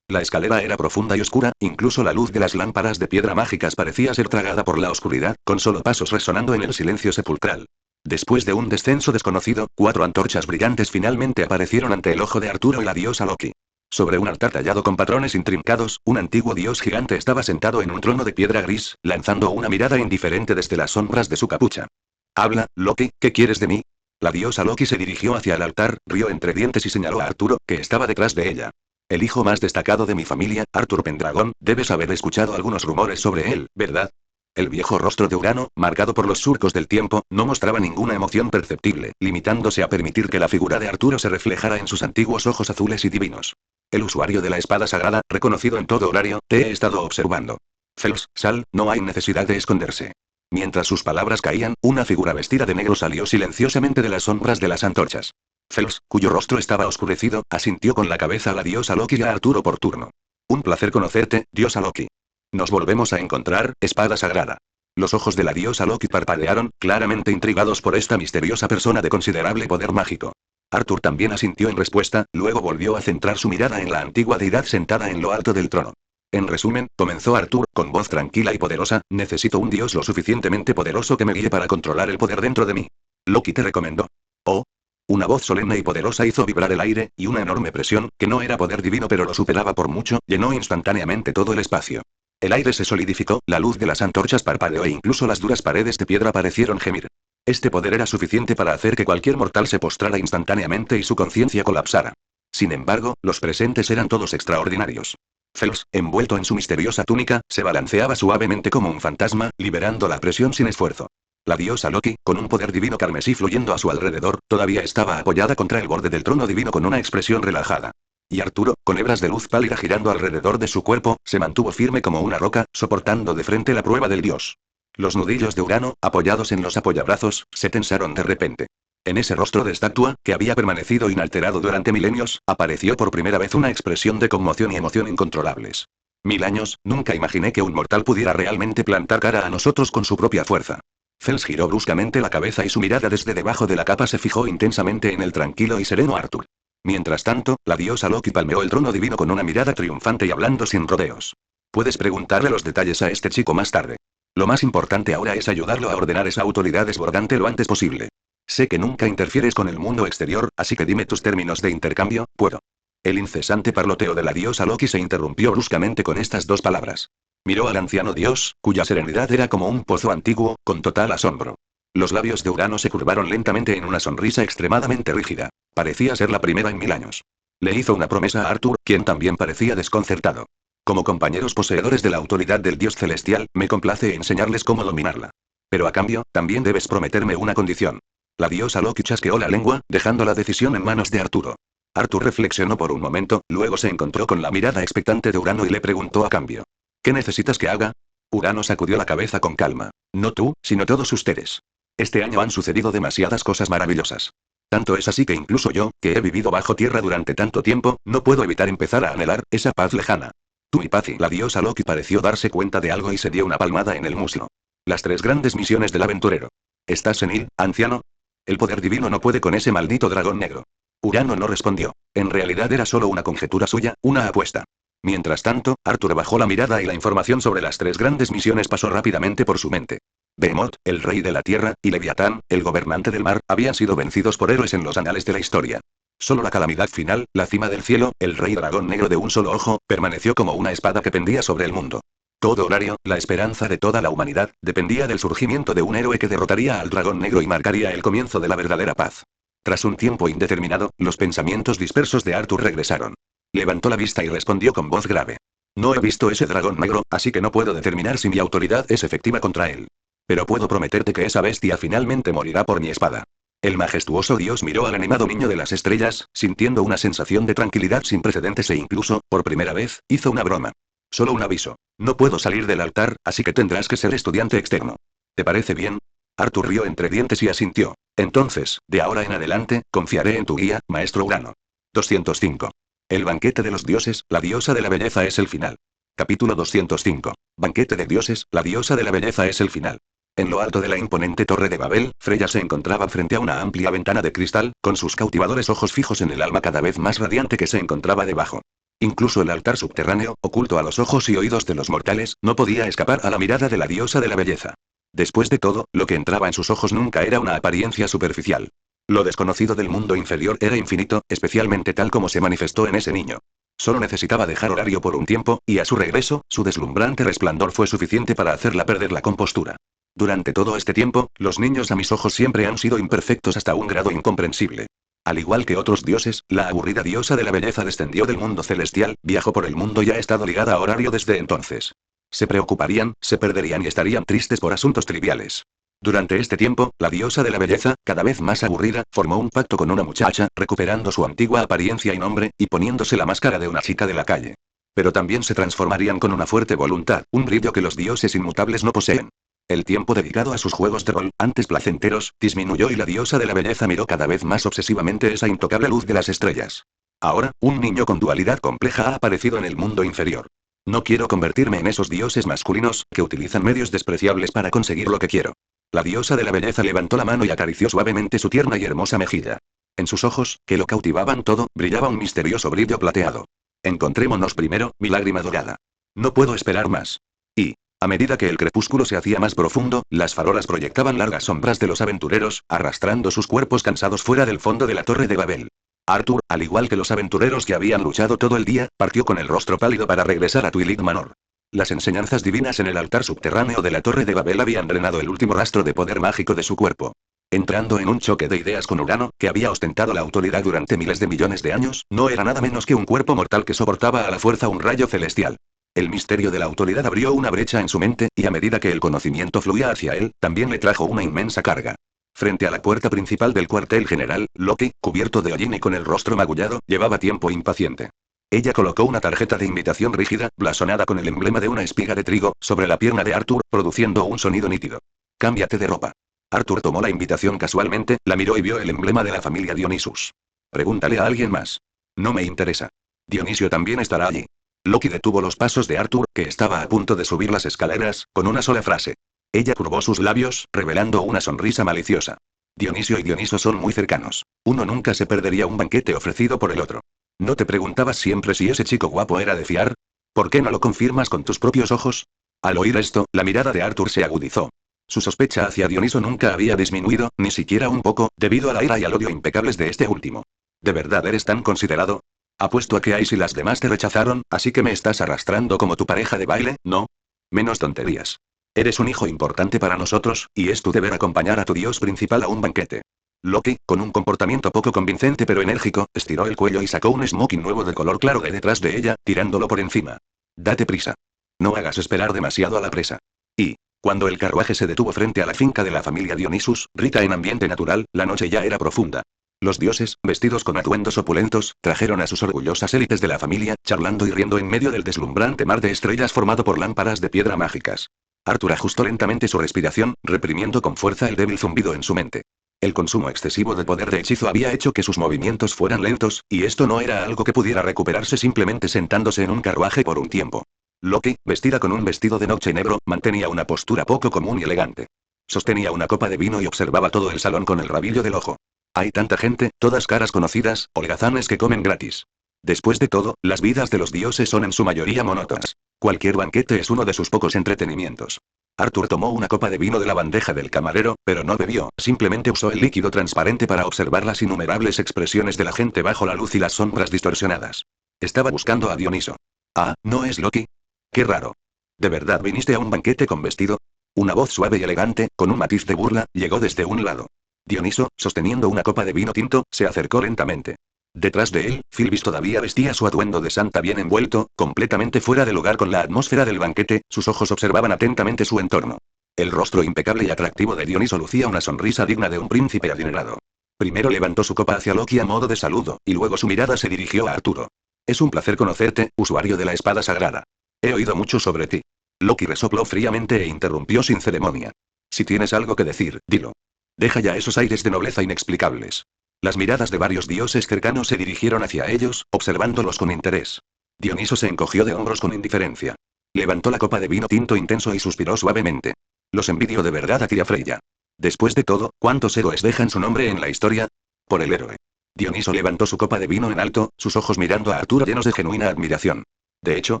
La escalera era profunda y oscura, incluso la luz de las lámparas de piedra mágicas parecía ser tragada por la oscuridad, con solo pasos resonando en el silencio sepulcral. Después de un descenso desconocido, 4 antorchas brillantes finalmente aparecieron ante el ojo de Arturo y la diosa Loki. Sobre un altar tallado con patrones intrincados, un antiguo dios gigante estaba sentado en un trono de piedra gris, lanzando una mirada indiferente desde las sombras de su capucha. Habla, Loki, ¿qué quieres de mí? La diosa Loki se dirigió hacia el altar, rió entre dientes y señaló a Arturo, que estaba detrás de ella. El hijo más destacado de mi familia, Arthur Pendragon, debes haber escuchado algunos rumores sobre él, ¿verdad? El viejo rostro de Urano, marcado por los surcos del tiempo, no mostraba ninguna emoción perceptible, limitándose a permitir que la figura de Arturo se reflejara en sus antiguos ojos azules y divinos. El usuario de la espada sagrada, reconocido en todo horario, te he estado observando. Fels, sal, no hay necesidad de esconderse. Mientras sus palabras caían, una figura vestida de negro salió silenciosamente de las sombras de las antorchas. Fels, cuyo rostro estaba oscurecido, asintió con la cabeza a la diosa Loki y a Arturo por turno. Un placer conocerte, diosa Loki. Nos volvemos a encontrar, espada sagrada. Los ojos de la diosa Loki parpadearon, claramente intrigados por esta misteriosa persona de considerable poder mágico. Arthur también asintió en respuesta, luego volvió a centrar su mirada en la antigua deidad sentada en lo alto del trono. En resumen, comenzó Arthur, con voz tranquila y poderosa, necesito un dios lo suficientemente poderoso que me guíe para controlar el poder dentro de mí. Loki te recomendó. Oh. Una voz solemne y poderosa hizo vibrar el aire, y una enorme presión, que no era poder divino pero lo superaba por mucho, llenó instantáneamente todo el espacio. El aire se solidificó, la luz de las antorchas parpadeó e incluso las duras paredes de piedra parecieron gemir. Este poder era suficiente para hacer que cualquier mortal se postrara instantáneamente y su conciencia colapsara. Sin embargo, los presentes eran todos extraordinarios. Fels, envuelto en su misteriosa túnica, se balanceaba suavemente como un fantasma, liberando la presión sin esfuerzo. La diosa Loki, con un poder divino carmesí fluyendo a su alrededor, todavía estaba apoyada contra el borde del trono divino con una expresión relajada. Y Arturo, con hebras de luz pálida girando alrededor de su cuerpo, se mantuvo firme como una roca, soportando de frente la prueba del dios. Los nudillos de Urano, apoyados en los apoyabrazos, se tensaron de repente. En ese rostro de estatua, que había permanecido inalterado durante milenios, apareció por primera vez una expresión de conmoción y emoción incontrolables. 1000 años, nunca imaginé que un mortal pudiera realmente plantar cara a nosotros con su propia fuerza. Fels giró bruscamente la cabeza y su mirada desde debajo de la capa se fijó intensamente en el tranquilo y sereno Arthur. Mientras tanto, la diosa Loki palmeó el trono divino con una mirada triunfante y hablando sin rodeos. Puedes preguntarle los detalles a este chico más tarde. Lo más importante ahora es ayudarlo a ordenar esa autoridad desbordante lo antes posible. Sé que nunca interfieres con el mundo exterior, así que dime tus términos de intercambio, ¿puedo? El incesante parloteo de la diosa Loki se interrumpió bruscamente con estas dos palabras. Miró al anciano dios, cuya serenidad era como un pozo antiguo, con total asombro. Los labios de Urano se curvaron lentamente en una sonrisa extremadamente rígida. Parecía ser la primera en 1000 años. Le hizo una promesa a Arthur, quien también parecía desconcertado. Como compañeros poseedores de la autoridad del dios celestial, me complace enseñarles cómo dominarla. Pero a cambio, también debes prometerme una condición. La diosa Loki chasqueó la lengua, dejando la decisión en manos de Arturo. Arthur reflexionó por un momento, luego se encontró con la mirada expectante de Urano y le preguntó a cambio. ¿Qué necesitas que haga? Urano sacudió la cabeza con calma. No tú, sino todos ustedes. Este año han sucedido demasiadas cosas maravillosas. Tanto es así que incluso yo, que he vivido bajo tierra durante tanto tiempo, no puedo evitar empezar a anhelar esa paz lejana. Tú y Paz y la diosa Loki pareció darse cuenta de algo y se dio una palmada en el muslo. Las 3 grandes misiones del aventurero. ¿Estás senil, anciano? El poder divino no puede con ese maldito dragón negro. Urano no respondió. En realidad era solo una conjetura suya, una apuesta. Mientras tanto, Arthur bajó la mirada y la información sobre las 3 grandes misiones pasó rápidamente por su mente. Behemoth, el rey de la tierra, y Leviatán, el gobernante del mar, habían sido vencidos por héroes en los anales de la historia. Solo la calamidad final, la cima del cielo, el rey dragón negro de un solo ojo, permaneció como una espada que pendía sobre el mundo. Todo horario, la esperanza de toda la humanidad, dependía del surgimiento de un héroe que derrotaría al dragón negro y marcaría el comienzo de la verdadera paz. Tras un tiempo indeterminado, los pensamientos dispersos de Arthur regresaron. Levantó la vista y respondió con voz grave. No he visto ese dragón negro, así que no puedo determinar si mi autoridad es efectiva contra él. Pero puedo prometerte que esa bestia finalmente morirá por mi espada. El majestuoso dios miró al animado niño de las estrellas, sintiendo una sensación de tranquilidad sin precedentes e incluso, por primera vez, hizo una broma. Solo un aviso. No puedo salir del altar, así que tendrás que ser estudiante externo. ¿Te parece bien? Arthur rió entre dientes y asintió. Entonces, de ahora en adelante, confiaré en tu guía, maestro Urano. 205. El banquete de los dioses, la diosa de la belleza es el final. Capítulo 205. Banquete de dioses, la diosa de la belleza es el final. En lo alto de la imponente torre de Babel, Freya se encontraba frente a una amplia ventana de cristal, con sus cautivadores ojos fijos en el alma cada vez más radiante que se encontraba debajo. Incluso el altar subterráneo, oculto a los ojos y oídos de los mortales, no podía escapar a la mirada de la diosa de la belleza. Después de todo, lo que entraba en sus ojos nunca era una apariencia superficial. Lo desconocido del mundo inferior era infinito, especialmente tal como se manifestó en ese niño. Solo necesitaba dejar Horario por un tiempo, y a su regreso, su deslumbrante resplandor fue suficiente para hacerla perder la compostura. Durante todo este tiempo, los niños a mis ojos siempre han sido imperfectos hasta un grado incomprensible. Al igual que otros dioses, la aburrida diosa de la belleza descendió del mundo celestial, viajó por el mundo y ha estado ligada a Horario desde entonces. Se preocuparían, se perderían y estarían tristes por asuntos triviales. Durante este tiempo, la diosa de la belleza, cada vez más aburrida, formó un pacto con una muchacha, recuperando su antigua apariencia y nombre, y poniéndose la máscara de una chica de la calle. Pero también se transformarían con una fuerte voluntad, un brillo que los dioses inmutables no poseen. El tiempo dedicado a sus juegos de rol, antes placenteros, disminuyó y la diosa de la belleza miró cada vez más obsesivamente esa intocable luz de las estrellas. Ahora, un niño con dualidad compleja ha aparecido en el mundo inferior. No quiero convertirme en esos dioses masculinos, que utilizan medios despreciables para conseguir lo que quiero. La diosa de la belleza levantó la mano y acarició suavemente su tierna y hermosa mejilla. En sus ojos, que lo cautivaban todo, brillaba un misterioso brillo plateado. Encontrémonos primero, mi lágrima dorada. No puedo esperar más. Y, a medida que el crepúsculo se hacía más profundo, las farolas proyectaban largas sombras de los aventureros, arrastrando sus cuerpos cansados fuera del fondo de la torre de Babel. Arthur, al igual que los aventureros que habían luchado todo el día, partió con el rostro pálido para regresar a Twilight Manor. Las enseñanzas divinas en el altar subterráneo de la torre de Babel habían drenado el último rastro de poder mágico de su cuerpo. Entrando en un choque de ideas con Urano, que había ostentado la autoridad durante miles de millones de años, no era nada menos que un cuerpo mortal que soportaba a la fuerza un rayo celestial. El misterio de la autoridad abrió una brecha en su mente, y a medida que el conocimiento fluía hacia él, también le trajo una inmensa carga. Frente a la puerta principal del cuartel general, Loki, cubierto de hollín y con el rostro magullado, llevaba tiempo impaciente. Ella colocó una tarjeta de invitación rígida, blasonada con el emblema de una espiga de trigo, sobre la pierna de Arthur, produciendo un sonido nítido. «Cámbiate de ropa». Arthur tomó la invitación casualmente, la miró y vio el emblema de la familia Dionysus. «Pregúntale a alguien más». «No me interesa». «Dionisio también estará allí». Loki detuvo los pasos de Arthur, que estaba a punto de subir las escaleras, con una sola frase. Ella curvó sus labios, revelando una sonrisa maliciosa. Dionisio y Dioniso son muy cercanos. Uno nunca se perdería un banquete ofrecido por el otro. ¿No te preguntabas siempre si ese chico guapo era de fiar? ¿Por qué no lo confirmas con tus propios ojos? Al oír esto, la mirada de Arthur se agudizó. Su sospecha hacia Dioniso nunca había disminuido, ni siquiera un poco, debido a la ira y al odio impecables de este último. ¿De verdad eres tan considerado? Apuesto a que Ice y las demás te rechazaron, así que me estás arrastrando como tu pareja de baile, ¿no? Menos tonterías. Eres un hijo importante para nosotros, y es tu deber acompañar a tu dios principal a un banquete. Loki, con un comportamiento poco convincente pero enérgico, estiró el cuello y sacó un smoking nuevo de color claro de detrás de ella, tirándolo por encima. Date prisa. No hagas esperar demasiado a la presa. Y, cuando el carruaje se detuvo frente a la finca de la familia Dionysus, rica en ambiente natural, la noche ya era profunda. Los dioses, vestidos con atuendos opulentos, trajeron a sus orgullosas élites de la familia, charlando y riendo en medio del deslumbrante mar de estrellas formado por lámparas de piedra mágicas. Arthur ajustó lentamente su respiración, reprimiendo con fuerza el débil zumbido en su mente. El consumo excesivo de poder de hechizo había hecho que sus movimientos fueran lentos, y esto no era algo que pudiera recuperarse simplemente sentándose en un carruaje por un tiempo. Loki, vestida con un vestido de noche negro, mantenía una postura poco común y elegante. Sostenía una copa de vino y observaba todo el salón con el rabillo del ojo. Hay tanta gente, todas caras conocidas, holgazanes que comen gratis. Después de todo, las vidas de los dioses son en su mayoría monótonas. Cualquier banquete es uno de sus pocos entretenimientos. Arthur tomó una copa de vino de la bandeja del camarero, pero no bebió, simplemente usó el líquido transparente para observar las innumerables expresiones de la gente bajo la luz y las sombras distorsionadas. Estaba buscando a Dioniso. Ah, ¿no es Loki? Qué raro. ¿De verdad viniste a un banquete con vestido? Una voz suave y elegante, con un matiz de burla, llegó desde un lado. Dioniso, sosteniendo una copa de vino tinto, se acercó lentamente. Detrás de él, Philbis todavía vestía su atuendo de santa bien envuelto, completamente fuera de lugar con la atmósfera del banquete, sus ojos observaban atentamente su entorno. El rostro impecable y atractivo de Dioniso lucía una sonrisa digna de un príncipe adinerado. Primero levantó su copa hacia Loki a modo de saludo, y luego su mirada se dirigió a Arturo. Es un placer conocerte, usuario de la espada sagrada. He oído mucho sobre ti. Loki resopló fríamente e interrumpió sin ceremonia. Si tienes algo que decir, dilo. Deja ya esos aires de nobleza inexplicables. Las miradas de varios dioses cercanos se dirigieron hacia ellos, observándolos con interés. Dioniso se encogió de hombros con indiferencia. Levantó la copa de vino tinto intenso y suspiró suavemente. Los envidio de verdad a ti y a Freya. Después de todo, ¿cuántos héroes dejan su nombre en la historia? Por el héroe. Dioniso levantó su copa de vino en alto, sus ojos mirando a Arturo llenos de genuina admiración. De hecho,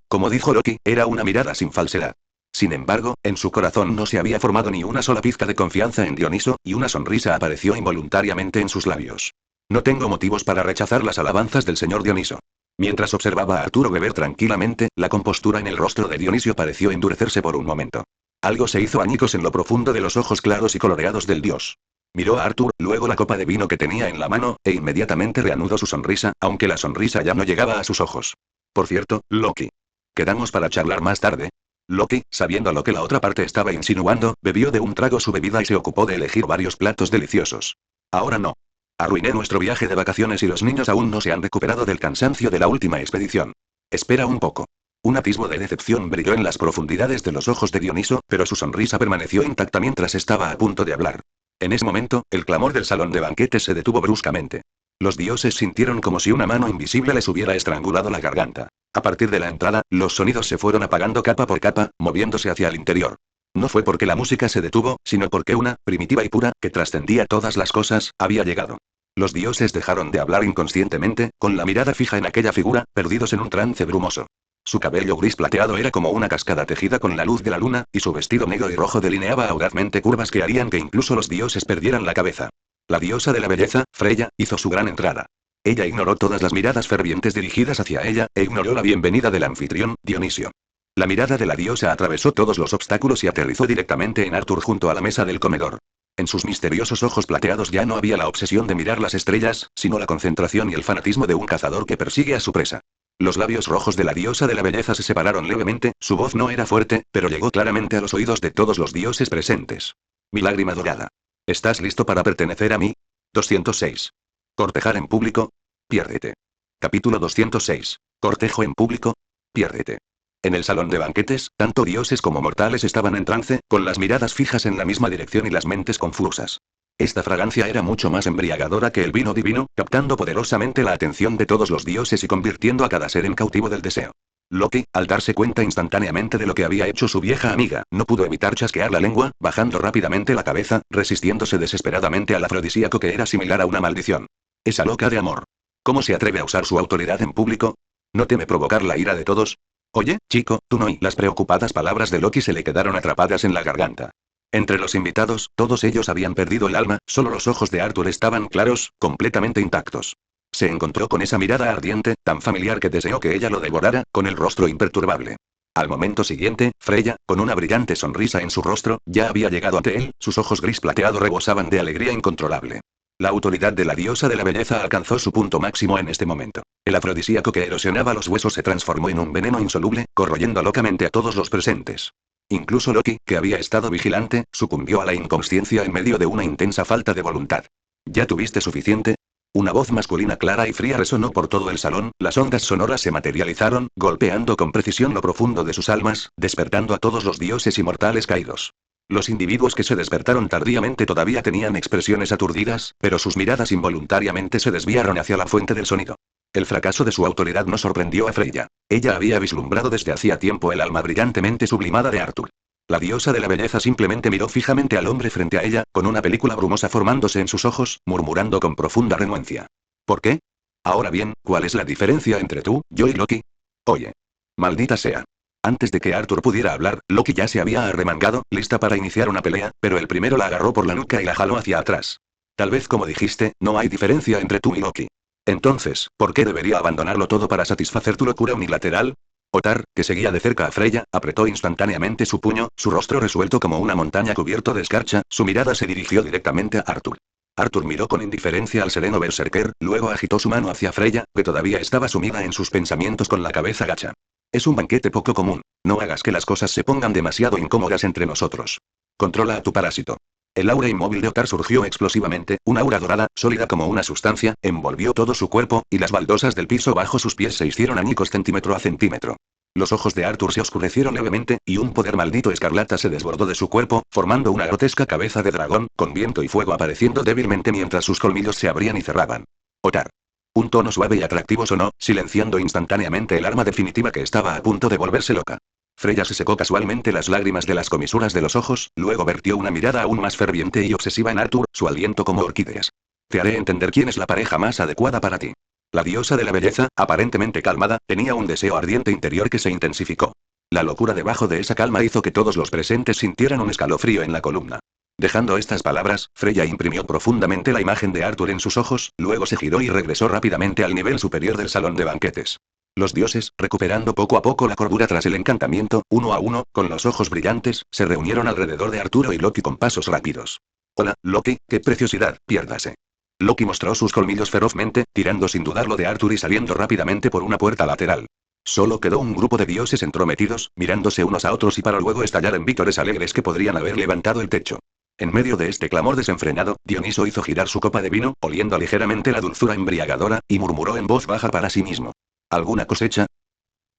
como dijo Loki, era una mirada sin falsedad. Sin embargo, en su corazón no se había formado ni una sola pizca de confianza en Dioniso, y una sonrisa apareció involuntariamente en sus labios. No tengo motivos para rechazar las alabanzas del señor Dioniso. Mientras observaba a Arturo beber tranquilamente, la compostura en el rostro de Dionisio pareció endurecerse por un momento. Algo se hizo añicos en lo profundo de los ojos claros y coloreados del dios. Miró a Arthur, luego la copa de vino que tenía en la mano, e inmediatamente reanudó su sonrisa, aunque la sonrisa ya no llegaba a sus ojos. Por cierto, Loki. ¿Quedamos para charlar más tarde? Loki, sabiendo lo que la otra parte estaba insinuando, bebió de un trago su bebida y se ocupó de elegir varios platos deliciosos. Ahora no. Arruiné nuestro viaje de vacaciones y los niños aún no se han recuperado del cansancio de la última expedición. Espera un poco. Un atisbo de decepción brilló en las profundidades de los ojos de Dioniso, pero su sonrisa permaneció intacta mientras estaba a punto de hablar. En ese momento, el clamor del salón de banquetes se detuvo bruscamente. Los dioses sintieron como si una mano invisible les hubiera estrangulado la garganta. A partir de la entrada, los sonidos se fueron apagando capa por capa, moviéndose hacia el interior. No fue porque la música se detuvo, sino porque una, primitiva y pura, que trascendía todas las cosas, había llegado. Los dioses dejaron de hablar inconscientemente, con la mirada fija en aquella figura, perdidos en un trance brumoso. Su cabello gris plateado era como una cascada tejida con la luz de la luna, y su vestido negro y rojo delineaba audazmente curvas que harían que incluso los dioses perdieran la cabeza. La diosa de la belleza, Freya, hizo su gran entrada. Ella ignoró todas las miradas fervientes dirigidas hacia ella, e ignoró la bienvenida del anfitrión, Dionisio. La mirada de la diosa atravesó todos los obstáculos y aterrizó directamente en Arthur junto a la mesa del comedor. En sus misteriosos ojos plateados ya no había la obsesión de mirar las estrellas, sino la concentración y el fanatismo de un cazador que persigue a su presa. Los labios rojos de la diosa de la belleza se separaron levemente, su voz no era fuerte, pero llegó claramente a los oídos de todos los dioses presentes. Mi lágrima dorada. ¿Estás listo para pertenecer a mí? 206. Cortejar en público. Piérdete. Capítulo 206. Cortejo en público. Piérdete. En el salón de banquetes, tanto dioses como mortales estaban en trance, con las miradas fijas en la misma dirección y las mentes confusas. Esta fragancia era mucho más embriagadora que el vino divino, captando poderosamente la atención de todos los dioses y convirtiendo a cada ser en cautivo del deseo. Loki, al darse cuenta instantáneamente de lo que había hecho su vieja amiga, no pudo evitar chasquear la lengua, bajando rápidamente la cabeza, resistiéndose desesperadamente al afrodisíaco que era similar a una maldición. Esa loca de amor. ¿Cómo se atreve a usar su autoridad en público? ¿No teme provocar la ira de todos? Oye, chico, tú no. Y las preocupadas palabras de Loki se le quedaron atrapadas en la garganta. Entre los invitados, todos ellos habían perdido el alma, solo los ojos de Arthur estaban claros, completamente intactos. Se encontró con esa mirada ardiente, tan familiar que deseó que ella lo devorara, con el rostro imperturbable. Al momento siguiente, Freya, con una brillante sonrisa en su rostro, ya había llegado ante él, sus ojos gris plateado rebosaban de alegría incontrolable. La autoridad de la diosa de la belleza alcanzó su punto máximo en este momento. El afrodisíaco que erosionaba los huesos se transformó en un veneno insoluble, corroyendo locamente a todos los presentes. Incluso Loki, que había estado vigilante, sucumbió a la inconsciencia en medio de una intensa falta de voluntad. ¿Ya tuviste suficiente? Una voz masculina clara y fría resonó por todo el salón, las ondas sonoras se materializaron, golpeando con precisión lo profundo de sus almas, despertando a todos los dioses inmortales caídos. Los individuos que se despertaron tardíamente todavía tenían expresiones aturdidas, pero sus miradas involuntariamente se desviaron hacia la fuente del sonido. El fracaso de su autoridad no sorprendió a Freya. Ella había vislumbrado desde hacía tiempo el alma brillantemente sublimada de Arthur. La diosa de la belleza simplemente miró fijamente al hombre frente a ella, con una película brumosa formándose en sus ojos, murmurando con profunda renuencia. ¿Por qué? Ahora bien, ¿cuál es la diferencia entre tú, yo y Loki? Oye. Maldita sea. Antes de que Arthur pudiera hablar, Loki ya se había arremangado, lista para iniciar una pelea, pero el primero la agarró por la nuca y la jaló hacia atrás. Tal vez como dijiste, no hay diferencia entre tú y Loki. Entonces, ¿por qué debería abandonarlo todo para satisfacer tu locura unilateral? Otar, que seguía de cerca a Freya, apretó instantáneamente su puño, su rostro resuelto como una montaña cubierto de escarcha, su mirada se dirigió directamente a Arthur. Arthur miró con indiferencia al sereno berserker, luego agitó su mano hacia Freya, que todavía estaba sumida en sus pensamientos con la cabeza gacha. Es un banquete poco común. No hagas que las cosas se pongan demasiado incómodas entre nosotros. Controla a tu parásito. El aura inmóvil de Otar surgió explosivamente, un aura dorada, sólida como una sustancia, envolvió todo su cuerpo, y las baldosas del piso bajo sus pies se hicieron añicos centímetro a centímetro. Los ojos de Arthur se oscurecieron levemente, y un poder maldito escarlata se desbordó de su cuerpo, formando una grotesca cabeza de dragón, con viento y fuego apareciendo débilmente mientras sus colmillos se abrían y cerraban. Otar. Un tono suave y atractivo sonó, silenciando instantáneamente el arma definitiva que estaba a punto de volverse loca. Freya se secó casualmente las lágrimas de las comisuras de los ojos, luego vertió una mirada aún más ferviente y obsesiva en Arthur, su aliento como orquídeas. Te haré entender quién es la pareja más adecuada para ti. La diosa de la belleza, aparentemente calmada, tenía un deseo ardiente interior que se intensificó. La locura debajo de esa calma hizo que todos los presentes sintieran un escalofrío en la columna. Dejando estas palabras, Freya imprimió profundamente la imagen de Arthur en sus ojos, luego se giró y regresó rápidamente al nivel superior del salón de banquetes. Los dioses, recuperando poco a poco la cordura tras el encantamiento, uno a uno, con los ojos brillantes, se reunieron alrededor de Arturo y Loki con pasos rápidos. Hola, Loki, qué preciosidad, piérdase. Loki mostró sus colmillos ferozmente, tirando sin dudarlo de Arthur y saliendo rápidamente por una puerta lateral. Solo quedó un grupo de dioses entrometidos, mirándose unos a otros y para luego estallar en vítores alegres que podrían haber levantado el techo. En medio de este clamor desenfrenado, Dioniso hizo girar su copa de vino, oliendo ligeramente la dulzura embriagadora, y murmuró en voz baja para sí mismo. ¿Alguna cosecha?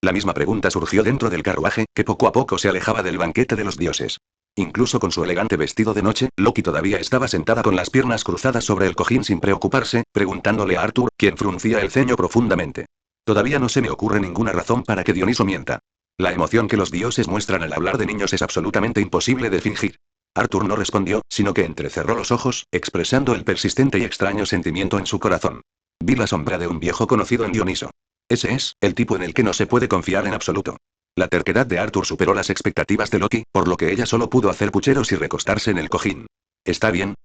La misma pregunta surgió dentro del carruaje, que poco a poco se alejaba del banquete de los dioses. Incluso con su elegante vestido de noche, Loki todavía estaba sentada con las piernas cruzadas sobre el cojín sin preocuparse, preguntándole a Arthur, quien fruncía el ceño profundamente. Todavía no se me ocurre ninguna razón para que Dioniso mienta. La emoción que los dioses muestran al hablar de niños es absolutamente imposible de fingir. Arthur no respondió, sino que entrecerró los ojos, expresando el persistente y extraño sentimiento en su corazón. Vi la sombra de un viejo conocido en Dioniso. Ese es, el tipo en el que no se puede confiar en absoluto. La terquedad de Arthur superó las expectativas de Loki, por lo que ella solo pudo hacer pucheros y recostarse en el cojín. Está bien,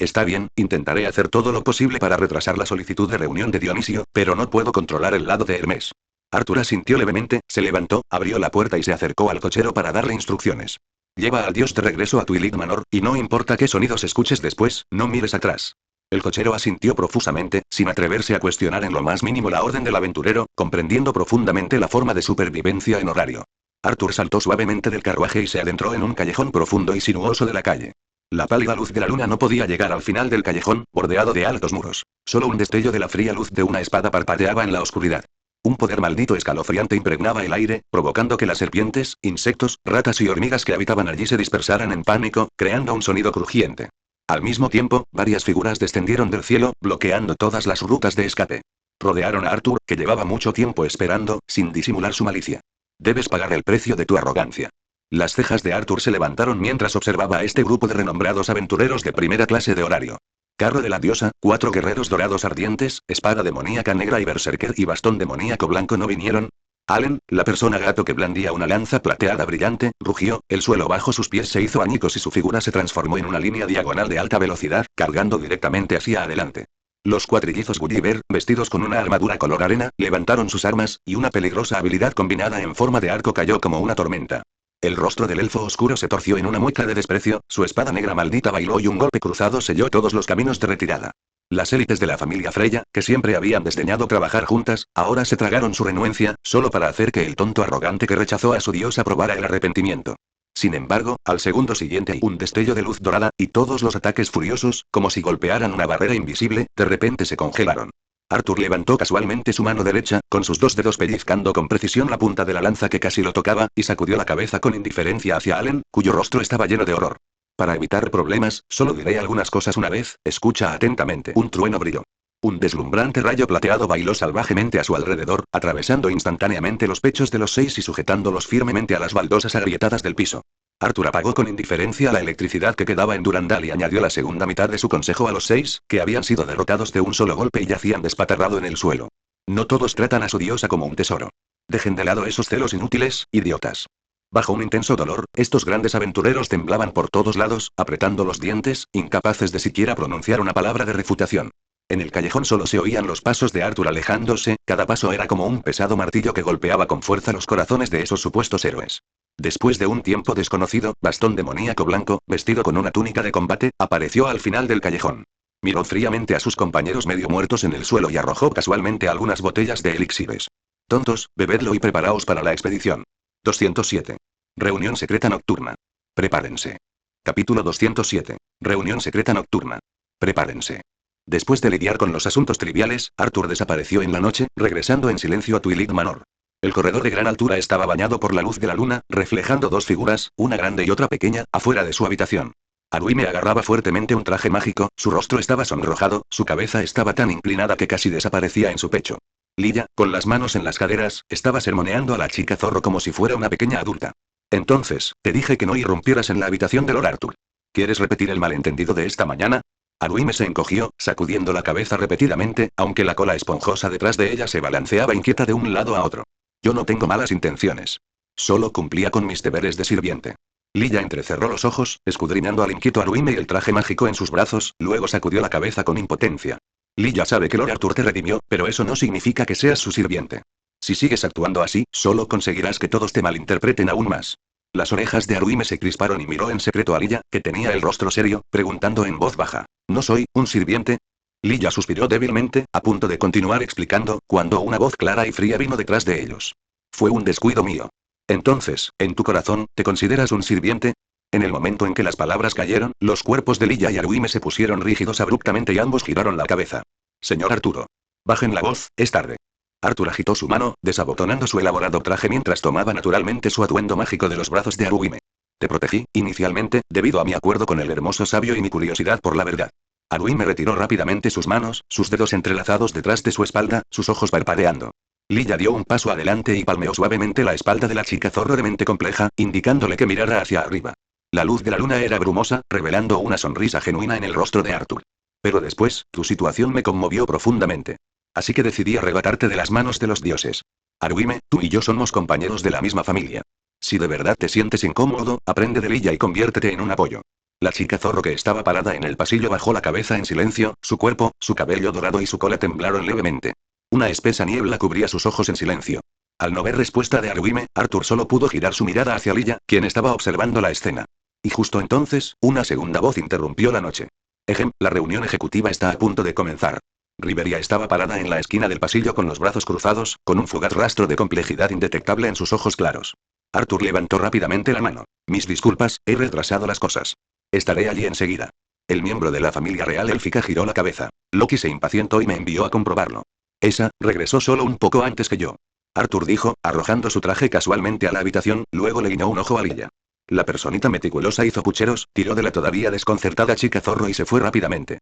intentaré hacer todo lo posible para retrasar la solicitud de reunión de Dionisio, pero no puedo controlar el lado de Hermes. Arthur asintió levemente, se levantó, abrió la puerta y se acercó al cochero para darle instrucciones. Lleva al dios de regreso a Twilig Manor, y no importa qué sonidos escuches después, no mires atrás. El cochero asintió profusamente, sin atreverse a cuestionar en lo más mínimo la orden del aventurero, comprendiendo profundamente la forma de supervivencia en horario. Arthur saltó suavemente del carruaje y se adentró en un callejón profundo y sinuoso de la calle. La pálida luz de la luna no podía llegar al final del callejón, bordeado de altos muros. Solo un destello de la fría luz de una espada parpadeaba en la oscuridad. Un poder maldito escalofriante impregnaba el aire, provocando que las serpientes, insectos, ratas y hormigas que habitaban allí se dispersaran en pánico, creando un sonido crujiente. Al mismo tiempo, varias figuras descendieron del cielo, bloqueando todas las rutas de escape. Rodearon a Arthur, que llevaba mucho tiempo esperando, sin disimular su malicia. Debes pagar el precio de tu arrogancia. Las cejas de Arthur se levantaron mientras observaba a este grupo de renombrados aventureros de primera clase de horario. Carro de la diosa, 4 guerreros dorados ardientes, espada demoníaca negra y berserker y bastón demoníaco blanco no vinieron. Allen, la persona gato que blandía una lanza plateada brillante, rugió, el suelo bajo sus pies se hizo añicos y su figura se transformó en una línea diagonal de alta velocidad, cargando directamente hacia adelante. Los cuatrillizos Gulliver, vestidos con una armadura color arena, levantaron sus armas, y una peligrosa habilidad combinada en forma de arco cayó como una tormenta. El rostro del elfo oscuro se torció en una mueca de desprecio, su espada negra maldita bailó y un golpe cruzado selló todos los caminos de retirada. Las élites de la familia Freya, que siempre habían desdeñado trabajar juntas, ahora se tragaron su renuencia, solo para hacer que el tonto arrogante que rechazó a su diosa probara el arrepentimiento. Sin embargo, al segundo siguiente un destello de luz dorada, y todos los ataques furiosos, como si golpearan una barrera invisible, de repente se congelaron. Arthur levantó casualmente su mano derecha, con sus 2 dedos pellizcando con precisión la punta de la lanza que casi lo tocaba, y sacudió la cabeza con indiferencia hacia Allen, cuyo rostro estaba lleno de horror. Para evitar problemas, solo diré algunas cosas una vez, escucha atentamente. Un trueno brilló. Un deslumbrante rayo plateado bailó salvajemente a su alrededor, atravesando instantáneamente los pechos de los 6 y sujetándolos firmemente a las baldosas agrietadas del piso. Arthur apagó con indiferencia la electricidad que quedaba en Durandal y añadió la segunda mitad de su consejo a los 6, que habían sido derrotados de un solo golpe y yacían despatarrado en el suelo. No todos tratan a su diosa como un tesoro. Dejen de lado esos celos inútiles, idiotas. Bajo un intenso dolor, estos grandes aventureros temblaban por todos lados, apretando los dientes, incapaces de siquiera pronunciar una palabra de refutación. En el callejón solo se oían los pasos de Arthur alejándose, cada paso era como un pesado martillo que golpeaba con fuerza los corazones de esos supuestos héroes. Después de un tiempo desconocido, bastón demoníaco blanco, vestido con una túnica de combate, apareció al final del callejón. Miró fríamente a sus compañeros medio muertos en el suelo y arrojó casualmente algunas botellas de elixires. Tontos, bebedlo y preparaos para la expedición. 207. Reunión secreta nocturna. Prepárense. Capítulo 207. Reunión secreta nocturna. Prepárense. Después de lidiar con los asuntos triviales, Arthur desapareció en la noche, regresando en silencio a Twilig Manor. El corredor de gran altura estaba bañado por la luz de la luna, reflejando dos figuras, una grande y otra pequeña, afuera de su habitación. Arumi agarraba fuertemente un traje mágico, su rostro estaba sonrojado, su cabeza estaba tan inclinada que casi desaparecía en su pecho. Liya, con las manos en las caderas, estaba sermoneando a la chica zorro como si fuera una pequeña adulta. Entonces, te dije que no irrumpieras en la habitación de Lord Arthur. ¿Quieres repetir el malentendido de esta mañana? Arumi se encogió, sacudiendo la cabeza repetidamente, aunque la cola esponjosa detrás de ella se balanceaba inquieta de un lado a otro. Yo no tengo malas intenciones. Solo cumplía con mis deberes de sirviente. Liya entrecerró los ojos, escudriñando al inquieto Arumi y el traje mágico en sus brazos, luego sacudió la cabeza con impotencia. Liya sabe que Lord Arthur te redimió, pero eso no significa que seas su sirviente. Si sigues actuando así, solo conseguirás que todos te malinterpreten aún más. Las orejas de Arumi se crisparon y miró en secreto a Liya, que tenía el rostro serio, preguntando en voz baja. ¿No soy un sirviente? Liya suspiró débilmente, a punto de continuar explicando, cuando una voz clara y fría vino detrás de ellos. Fue un descuido mío. Entonces, ¿en tu corazón, te consideras un sirviente? En el momento en que las palabras cayeron, los cuerpos de Liya y Arumi se pusieron rígidos abruptamente y ambos giraron la cabeza. Señor Arturo. Bajen la voz, es tarde. Arthur agitó su mano, desabotonando su elaborado traje mientras tomaba naturalmente su atuendo mágico de los brazos de Arumi. Te protegí, inicialmente, debido a mi acuerdo con el hermoso sabio y mi curiosidad por la verdad. Arumi retiró rápidamente sus manos, sus dedos entrelazados detrás de su espalda, sus ojos parpadeando. Liya dio un paso adelante y palmeó suavemente la espalda de la chica zorro de mente compleja, indicándole que mirara hacia arriba. La luz de la luna era brumosa, revelando una sonrisa genuina en el rostro de Arthur. Pero después, tu situación me conmovió profundamente. Así que decidí arrebatarte de las manos de los dioses. Arumi, tú y yo somos compañeros de la misma familia. Si de verdad te sientes incómodo, aprende de Liya y conviértete en un apoyo. La chica zorro que estaba parada en el pasillo bajó la cabeza en silencio, su cuerpo, su cabello dorado y su cola temblaron levemente. Una espesa niebla cubría sus ojos en silencio. Al no ver respuesta de Arumi, Arthur solo pudo girar su mirada hacia Liya, quien estaba observando la escena. Y justo entonces, una segunda voz interrumpió la noche. La reunión ejecutiva está a punto de comenzar. Riveria estaba parada en la esquina del pasillo con los brazos cruzados, con un fugaz rastro de complejidad indetectable en sus ojos claros. Arthur levantó rápidamente la mano. Mis disculpas, he retrasado las cosas. Estaré allí enseguida. El miembro de la familia real élfica giró la cabeza. Loki se impacientó y me envió a comprobarlo. Esa, regresó solo un poco antes que yo. Arthur dijo, arrojando su traje casualmente a la habitación, luego le guiñó un ojo a Liya. La personita meticulosa hizo pucheros, tiró de la todavía desconcertada chica zorro y se fue rápidamente.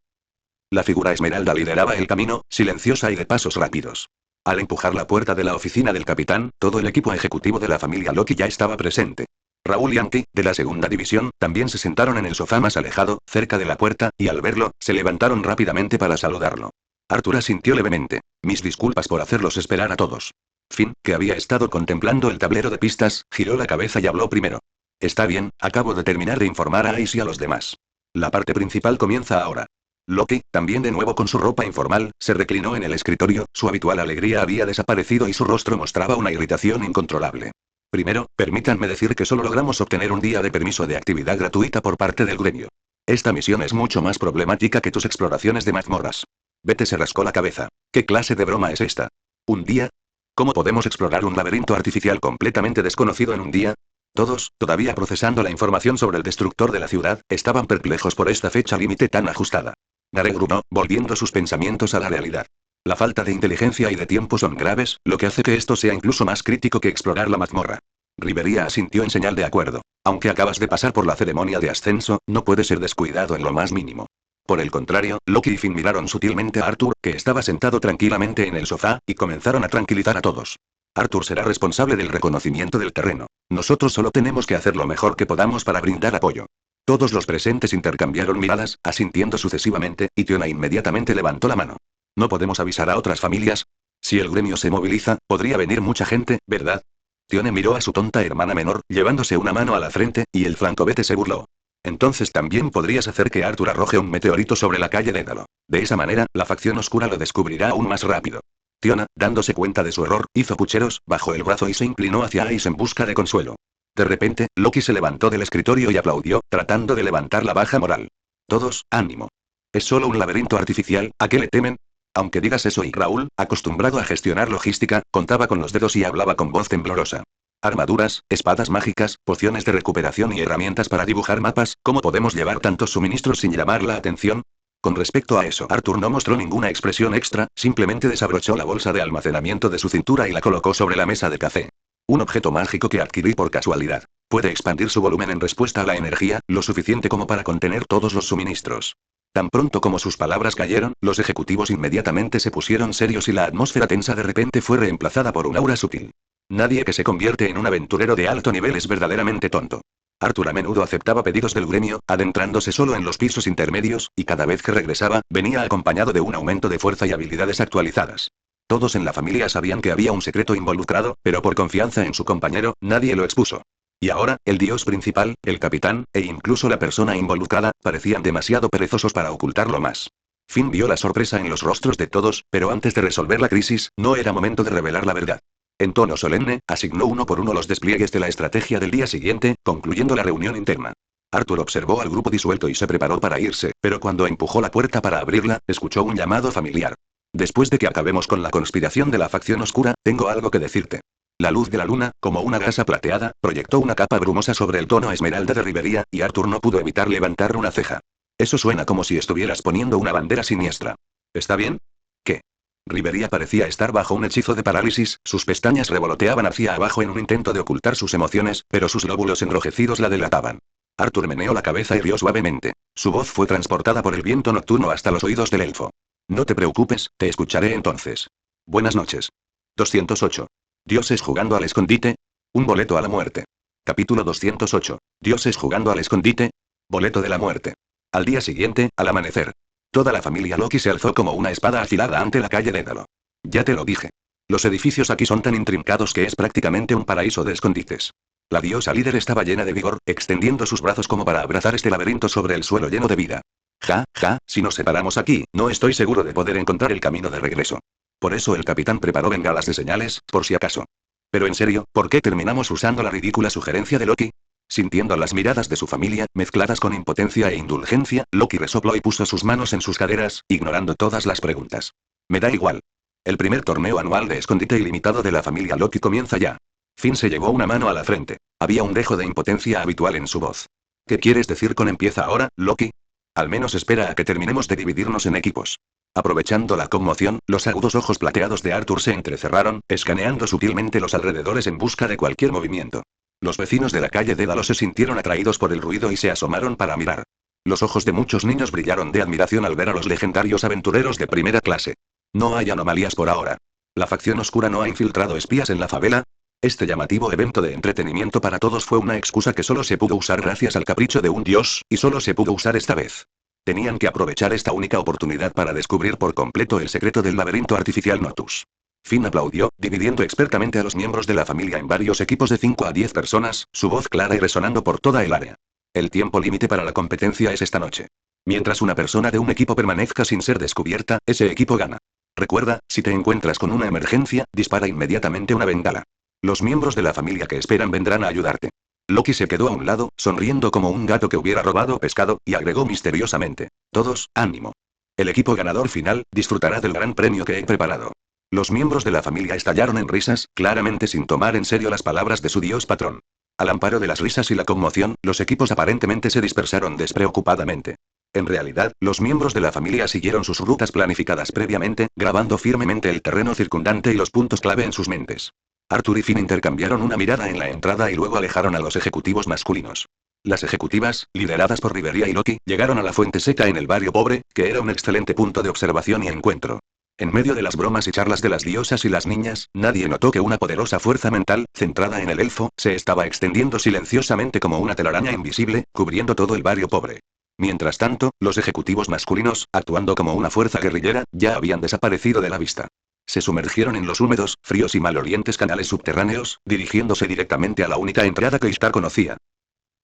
La figura esmeralda lideraba el camino, silenciosa y de pasos rápidos. Al empujar la puerta de la oficina del capitán, todo el equipo ejecutivo de la familia Loki ya estaba presente. Raúl y Anki, de la segunda división, también se sentaron en el sofá más alejado, cerca de la puerta, y al verlo, se levantaron rápidamente para saludarlo. Arthur asintió levemente. Mis disculpas por hacerlos esperar a todos. Finn, que había estado contemplando el tablero de pistas, giró la cabeza y habló primero. Está bien, acabo de terminar de informar a Ace y a los demás. La parte principal comienza ahora. Loki, también de nuevo con su ropa informal, se reclinó en el escritorio, su habitual alegría había desaparecido y su rostro mostraba una irritación incontrolable. Primero, permítanme decir que solo logramos obtener un día de permiso de actividad gratuita por parte del gremio. Esta misión es mucho más problemática que tus exploraciones de mazmorras. Vete se rascó la cabeza. ¿Qué clase de broma es esta? ¿Un día? ¿Cómo podemos explorar un laberinto artificial completamente desconocido en un día? Todos, todavía procesando la información sobre el destructor de la ciudad, estaban perplejos por esta fecha límite tan ajustada. Darek grunó, volviendo sus pensamientos a la realidad. La falta de inteligencia y de tiempo son graves, lo que hace que esto sea incluso más crítico que explorar la mazmorra. Riveria asintió en señal de acuerdo. Aunque acabas de pasar por la ceremonia de ascenso, no puedes ser descuidado en lo más mínimo. Por el contrario, Loki y Finn miraron sutilmente a Arthur, que estaba sentado tranquilamente en el sofá, y comenzaron a tranquilizar a todos. Arthur será responsable del reconocimiento del terreno. Nosotros solo tenemos que hacer lo mejor que podamos para brindar apoyo. Todos los presentes intercambiaron miradas, asintiendo sucesivamente, y Tiona inmediatamente levantó la mano. ¿No podemos avisar a otras familias? Si el gremio se moviliza, podría venir mucha gente, ¿verdad? Tione miró a su tonta hermana menor, llevándose una mano a la frente, y el flancovete se burló. Entonces también podrías hacer que Arthur arroje un meteorito sobre la calle Dédalo. De esa manera, la facción oscura lo descubrirá aún más rápido. Tiona, dándose cuenta de su error, hizo pucheros, bajó el brazo y se inclinó hacia Ace en busca de consuelo. De repente, Loki se levantó del escritorio y aplaudió, tratando de levantar la baja moral. Todos, ánimo. Es solo un laberinto artificial, ¿a qué le temen? Aunque digas eso y Raúl, acostumbrado a gestionar logística, contaba con los dedos y hablaba con voz temblorosa. Armaduras, espadas mágicas, pociones de recuperación y herramientas para dibujar mapas, ¿cómo podemos llevar tantos suministros sin llamar la atención? Con respecto a eso, Arthur no mostró ninguna expresión extra, simplemente desabrochó la bolsa de almacenamiento de su cintura y la colocó sobre la mesa de café. Un objeto mágico que adquirí por casualidad. Puede expandir su volumen en respuesta a la energía, lo suficiente como para contener todos los suministros. Tan pronto como sus palabras cayeron, los ejecutivos inmediatamente se pusieron serios y la atmósfera tensa de repente fue reemplazada por un aura sutil. Nadie que se convierte en un aventurero de alto nivel es verdaderamente tonto. Arthur a menudo aceptaba pedidos del gremio, adentrándose solo en los pisos intermedios, y cada vez que regresaba, venía acompañado de un aumento de fuerza y habilidades actualizadas. Todos en la familia sabían que había un secreto involucrado, pero por confianza en su compañero, nadie lo expuso. Y ahora, el dios principal, el capitán, e incluso la persona involucrada, parecían demasiado perezosos para ocultarlo más. Finn vio la sorpresa en los rostros de todos, pero antes de resolver la crisis, no era momento de revelar la verdad. En tono solemne, asignó uno por uno los despliegues de la estrategia del día siguiente, concluyendo la reunión interna. Arthur observó al grupo disuelto y se preparó para irse, pero cuando empujó la puerta para abrirla, escuchó un llamado familiar. Después de que acabemos con la conspiración de la facción oscura, tengo algo que decirte. La luz de la luna, como una gasa plateada, proyectó una capa brumosa sobre el tono esmeralda de Rivería, y Arthur no pudo evitar levantar una ceja. Eso suena como si estuvieras poniendo una bandera siniestra. ¿Está bien? ¿Qué? Rivería parecía estar bajo un hechizo de parálisis, sus pestañas revoloteaban hacia abajo en un intento de ocultar sus emociones, pero sus lóbulos enrojecidos la delataban. Arthur meneó la cabeza y rió suavemente. Su voz fue transportada por el viento nocturno hasta los oídos del elfo. No te preocupes, te escucharé entonces. Buenas noches. 208. ¿Dioses jugando al escondite? Un boleto a la muerte. Capítulo 208. ¿Dioses jugando al escondite? Boleto de la muerte. Al día siguiente, al amanecer. Toda la familia Loki se alzó como una espada afilada ante la calle Dédalo. Ya te lo dije. Los edificios aquí son tan intrincados que es prácticamente un paraíso de escondites. La diosa líder estaba llena de vigor, extendiendo sus brazos como para abrazar este laberinto sobre el suelo lleno de vida. Ja, si nos separamos aquí, no estoy seguro de poder encontrar el camino de regreso. Por eso el capitán preparó bengalas de señales, por si acaso. Pero en serio, ¿por qué terminamos usando la ridícula sugerencia de Loki? Sintiendo las miradas de su familia, mezcladas con impotencia e indulgencia, Loki resopló y puso sus manos en sus caderas, ignorando todas las preguntas. Me da igual. El primer torneo anual de escondite ilimitado de la familia Loki comienza ya. Finn se llevó una mano a la frente. Había un dejo de impotencia habitual en su voz. ¿Qué quieres decir con empieza ahora, Loki? Al menos espera a que terminemos de dividirnos en equipos. Aprovechando la conmoción, los agudos ojos plateados de Arthur se entrecerraron, escaneando sutilmente los alrededores en busca de cualquier movimiento. Los vecinos de la calle Dédalo se sintieron atraídos por el ruido y se asomaron para mirar. Los ojos de muchos niños brillaron de admiración al ver a los legendarios aventureros de primera clase. No hay anomalías por ahora. ¿La facción oscura no ha infiltrado espías en la favela? Este llamativo evento de entretenimiento para todos fue una excusa que solo se pudo usar gracias al capricho de un dios, y solo se pudo usar esta vez. Tenían que aprovechar esta única oportunidad para descubrir por completo el secreto del laberinto artificial Notus. Finn aplaudió, dividiendo expertamente a los miembros de la familia en varios equipos de 5 a 10 personas, su voz clara y resonando por toda el área. El tiempo límite para la competencia es esta noche. Mientras una persona de un equipo permanezca sin ser descubierta, ese equipo gana. Recuerda, si te encuentras con una emergencia, dispara inmediatamente una bengala. Los miembros de la familia que esperan vendrán a ayudarte. Loki se quedó a un lado, sonriendo como un gato que hubiera robado pescado, y agregó misteriosamente. Todos, ánimo. El equipo ganador final, disfrutará del gran premio que he preparado. Los miembros de la familia estallaron en risas, claramente sin tomar en serio las palabras de su dios patrón. Al amparo de las risas y la conmoción, los equipos aparentemente se dispersaron despreocupadamente. En realidad, los miembros de la familia siguieron sus rutas planificadas previamente, grabando firmemente el terreno circundante y los puntos clave en sus mentes. Arthur y Finn intercambiaron una mirada en la entrada y luego alejaron a los ejecutivos masculinos. Las ejecutivas, lideradas por Rivería y Loki, llegaron a la fuente seca en el barrio pobre, que era un excelente punto de observación y encuentro. En medio de las bromas y charlas de las diosas y las niñas, nadie notó que una poderosa fuerza mental, centrada en el elfo, se estaba extendiendo silenciosamente como una telaraña invisible, cubriendo todo el barrio pobre. Mientras tanto, los ejecutivos masculinos, actuando como una fuerza guerrillera, ya habían desaparecido de la vista. Se sumergieron en los húmedos, fríos y malolientes canales subterráneos, dirigiéndose directamente a la única entrada que Ishtar conocía.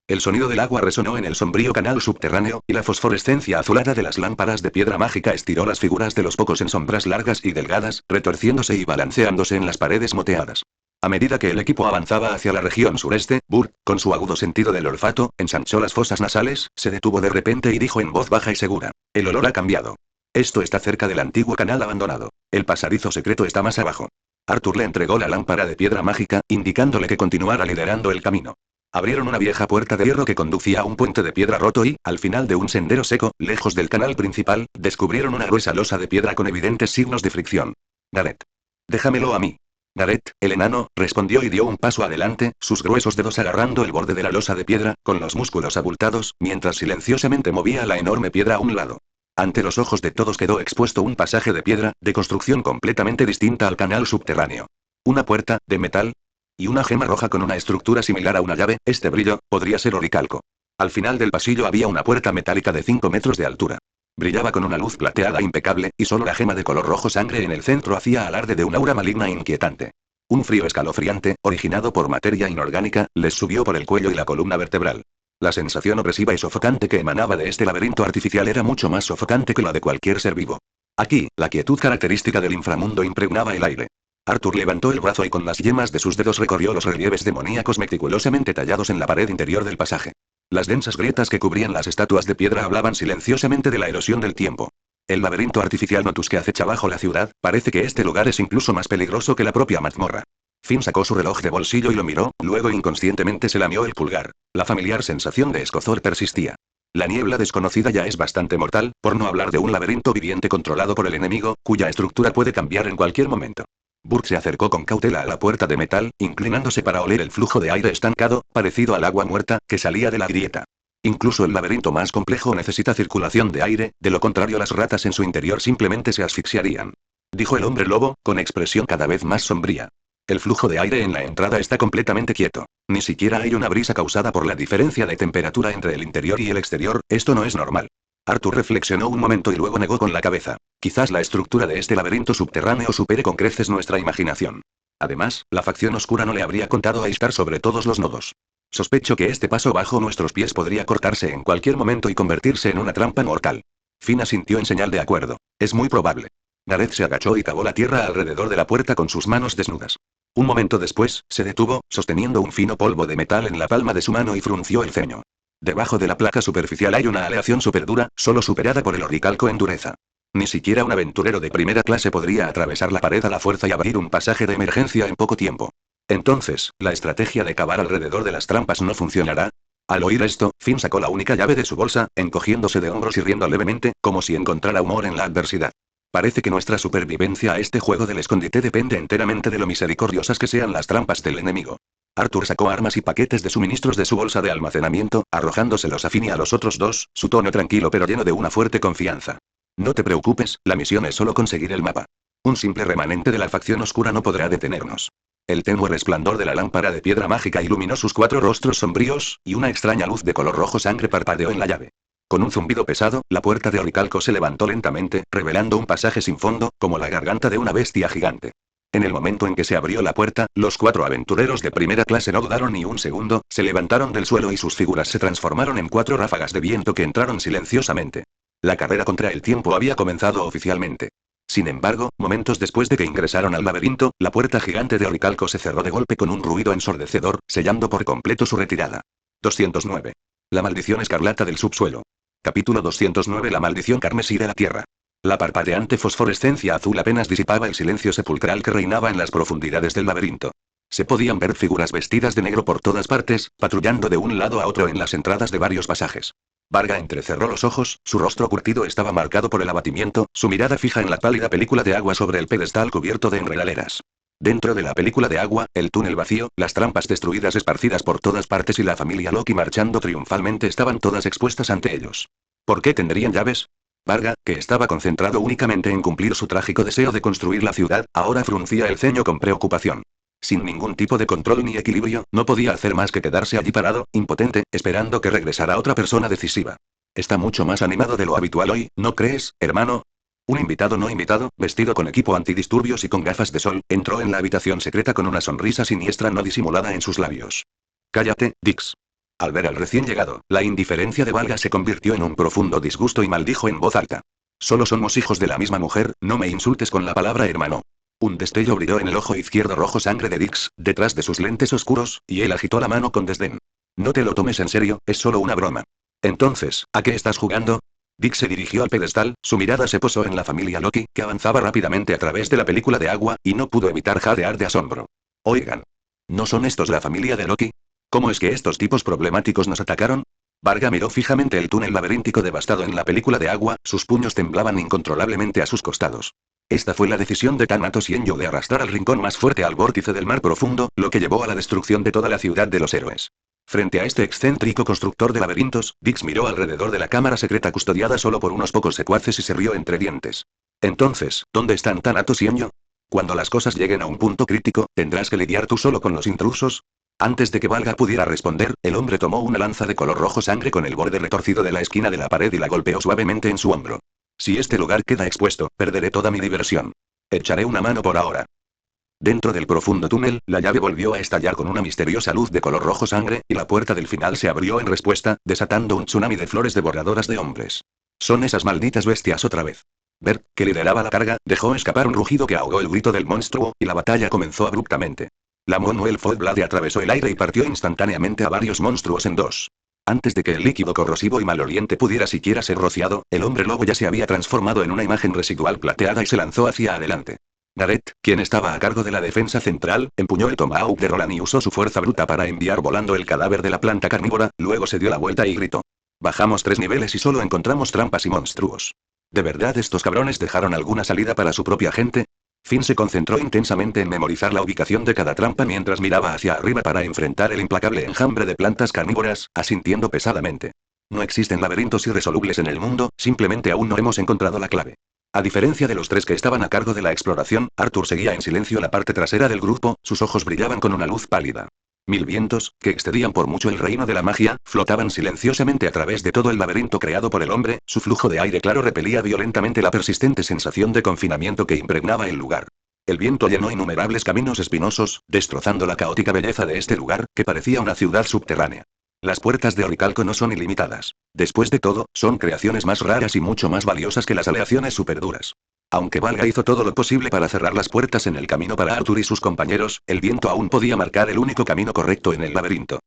El sonido del agua resonó en el sombrío canal subterráneo, y la fosforescencia azulada de las lámparas de piedra mágica estiró las figuras de los pocos en sombras largas y delgadas, retorciéndose y balanceándose en las paredes moteadas. A medida que el equipo avanzaba hacia la región sureste, Burt, con su agudo sentido del olfato, ensanchó las fosas nasales, se detuvo de repente y dijo en voz baja y segura. El olor ha cambiado. Esto está cerca del antiguo canal abandonado. El pasadizo secreto está más abajo. Arthur le entregó la lámpara de piedra mágica, indicándole que continuara liderando el camino. Abrieron una vieja puerta de hierro que conducía a un puente de piedra roto y, al final de un sendero seco, lejos del canal principal, descubrieron una gruesa losa de piedra con evidentes signos de fricción. Gareth. Déjamelo a mí. Gareth, el enano, respondió y dio un paso adelante, sus gruesos dedos agarrando el borde de la losa de piedra, con los músculos abultados, mientras silenciosamente movía la enorme piedra a un lado. Ante los ojos de todos quedó expuesto un pasaje de piedra, de construcción completamente distinta al canal subterráneo. Una puerta, de metal, y una gema roja con una estructura similar a una llave. Este brillo, podría ser oricalco. Al final del pasillo había una puerta metálica de 5 metros de altura. Brillaba con una luz plateada impecable, y solo la gema de color rojo sangre en el centro hacía alarde de un aura maligna e inquietante. Un frío escalofriante, originado por materia inorgánica, les subió por el cuello y la columna vertebral. La sensación opresiva y sofocante que emanaba de este laberinto artificial era mucho más sofocante que la de cualquier ser vivo. Aquí, la quietud característica del inframundo impregnaba el aire. Arthur levantó el brazo y con las yemas de sus dedos recorrió los relieves demoníacos meticulosamente tallados en la pared interior del pasaje. Las densas grietas que cubrían las estatuas de piedra hablaban silenciosamente de la erosión del tiempo. El laberinto artificial Notus que acecha bajo la ciudad, parece que este lugar es incluso más peligroso que la propia mazmorra. Finn sacó su reloj de bolsillo y lo miró, luego inconscientemente se lamió el pulgar. La familiar sensación de escozor persistía. La niebla desconocida ya es bastante mortal, por no hablar de un laberinto viviente controlado por el enemigo, cuya estructura puede cambiar en cualquier momento. Burke se acercó con cautela a la puerta de metal, inclinándose para oler el flujo de aire estancado, parecido al agua muerta, que salía de la grieta. Incluso el laberinto más complejo necesita circulación de aire, de lo contrario las ratas en su interior simplemente se asfixiarían. Dijo el hombre lobo, con expresión cada vez más sombría. El flujo de aire en la entrada está completamente quieto. Ni siquiera hay una brisa causada por la diferencia de temperatura entre el interior y el exterior. Esto no es normal. Arthur reflexionó un momento y luego negó con la cabeza. Quizás la estructura de este laberinto subterráneo supere con creces nuestra imaginación. Además, la facción oscura no le habría contado a Ishtar sobre todos los nodos. Sospecho que este paso bajo nuestros pies podría cortarse en cualquier momento y convertirse en una trampa mortal. Finn asintió en señal de acuerdo. Es muy probable. Gareth se agachó y cavó la tierra alrededor de la puerta con sus manos desnudas. Un momento después, se detuvo, sosteniendo un fino polvo de metal en la palma de su mano y frunció el ceño. Debajo de la placa superficial hay una aleación superdura, solo superada por el oricalco en dureza. Ni siquiera un aventurero de primera clase podría atravesar la pared a la fuerza y abrir un pasaje de emergencia en poco tiempo. Entonces, ¿la estrategia de cavar alrededor de las trampas no funcionará? Al oír esto, Finn sacó la única llave de su bolsa, encogiéndose de hombros y riendo levemente, como si encontrara humor en la adversidad. Parece que nuestra supervivencia a este juego del escondite depende enteramente de lo misericordiosas que sean las trampas del enemigo. Arthur sacó armas y paquetes de suministros de su bolsa de almacenamiento, arrojándoselos a Finn y a los otros dos, su tono tranquilo pero lleno de una fuerte confianza. No te preocupes, la misión es solo conseguir el mapa. Un simple remanente de la facción oscura no podrá detenernos. El tenue resplandor de la lámpara de piedra mágica iluminó sus 4 rostros sombríos, y una extraña luz de color rojo sangre parpadeó en la llave. Con un zumbido pesado, la puerta de oricalco se levantó lentamente, revelando un pasaje sin fondo, como la garganta de una bestia gigante. En el momento en que se abrió la puerta, los 4 aventureros de primera clase no dudaron ni un segundo, se levantaron del suelo y sus figuras se transformaron en 4 ráfagas de viento que entraron silenciosamente. La carrera contra el tiempo había comenzado oficialmente. Sin embargo, momentos después de que ingresaron al laberinto, la puerta gigante de oricalco se cerró de golpe con un ruido ensordecedor, sellando por completo su retirada. 209. La maldición escarlata del subsuelo. Capítulo 209. La maldición carmesí de la tierra. La parpadeante fosforescencia azul apenas disipaba el silencio sepulcral que reinaba en las profundidades del laberinto. Se podían ver figuras vestidas de negro por todas partes, patrullando de un lado a otro en las entradas de varios pasajes. Varga entrecerró los ojos, su rostro curtido estaba marcado por el abatimiento, su mirada fija en la pálida película de agua sobre el pedestal cubierto de enredaleras. Dentro de la película de agua, el túnel vacío, las trampas destruidas esparcidas por todas partes y la familia Loki marchando triunfalmente estaban todas expuestas ante ellos. ¿Por qué tendrían llaves? Varga, que estaba concentrado únicamente en cumplir su trágico deseo de construir la ciudad, ahora fruncía el ceño con preocupación. Sin ningún tipo de control ni equilibrio, no podía hacer más que quedarse allí parado, impotente, esperando que regresara otra persona decisiva. Está mucho más animado de lo habitual hoy, ¿no crees, hermano? Un invitado no invitado, vestido con equipo antidisturbios y con gafas de sol, entró en la habitación secreta con una sonrisa siniestra no disimulada en sus labios. Cállate, Dix. Al ver al recién llegado, la indiferencia de Varga se convirtió en un profundo disgusto y maldijo en voz alta. Solo somos hijos de la misma mujer, no me insultes con la palabra hermano. Un destello brilló en el ojo izquierdo rojo sangre de Dix, detrás de sus lentes oscuros, y él agitó la mano con desdén. No te lo tomes en serio, es solo una broma. Entonces, ¿a qué estás jugando? Dix se dirigió al pedestal, su mirada se posó en la familia Loki, que avanzaba rápidamente a través de la película de agua, y no pudo evitar jadear de asombro. Oigan. ¿No son estos la familia de Loki? ¿Cómo es que estos tipos problemáticos nos atacaron? Varga miró fijamente el túnel laberíntico devastado en la película de agua, sus puños temblaban incontrolablemente a sus costados. Esta fue la decisión de Thanatos Xianyu de arrastrar al rincón más fuerte al vórtice del mar profundo, lo que llevó a la destrucción de toda la ciudad de los héroes. Frente a este excéntrico constructor de laberintos, Dix miró alrededor de la cámara secreta custodiada solo por unos pocos secuaces y se rió entre dientes. Entonces, ¿dónde están Thanatos Xianyu? Cuando las cosas lleguen a un punto crítico, ¿tendrás que lidiar tú solo con los intrusos? Antes de que Valga pudiera responder, el hombre tomó una lanza de color rojo sangre con el borde retorcido de la esquina de la pared y la golpeó suavemente en su hombro. Si este lugar queda expuesto, perderé toda mi diversión. Echaré una mano por ahora. Dentro del profundo túnel, la llave volvió a estallar con una misteriosa luz de color rojo sangre, y la puerta del final se abrió en respuesta, desatando un tsunami de flores devoradoras de hombres. Son esas malditas bestias otra vez. Bert, que lideraba la carga, dejó escapar un rugido que ahogó el grito del monstruo, y la batalla comenzó abruptamente. La Monuel Blade atravesó el aire y partió instantáneamente a varios monstruos en dos. Antes de que el líquido corrosivo y maloliente pudiera siquiera ser rociado, el hombre lobo ya se había transformado en una imagen residual plateada y se lanzó hacia adelante. Gareth, quien estaba a cargo de la defensa central, empuñó el tomahawk de Roland y usó su fuerza bruta para enviar volando el cadáver de la planta carnívora, luego se dio la vuelta y gritó. Bajamos 3 niveles y solo encontramos trampas y monstruos. ¿De verdad estos cabrones dejaron alguna salida para su propia gente? Finn se concentró intensamente en memorizar la ubicación de cada trampa mientras miraba hacia arriba para enfrentar el implacable enjambre de plantas carnívoras, asintiendo pesadamente. No existen laberintos irresolubles en el mundo, simplemente aún no hemos encontrado la clave. A diferencia de los 3 que estaban a cargo de la exploración, Arthur seguía en silencio la parte trasera del grupo, sus ojos brillaban con una luz pálida. 1000 vientos, que excedían por mucho el reino de la magia, flotaban silenciosamente a través de todo el laberinto creado por el hombre, su flujo de aire claro repelía violentamente la persistente sensación de confinamiento que impregnaba el lugar. El viento llenó innumerables caminos espinosos, destrozando la caótica belleza de este lugar, que parecía una ciudad subterránea. Las puertas de Oricalco no son ilimitadas. Después de todo, son creaciones más raras y mucho más valiosas que las aleaciones superduras. Aunque Valga hizo todo lo posible para cerrar las puertas en el camino para Arthur y sus compañeros, el viento aún podía marcar el único camino correcto en el laberinto.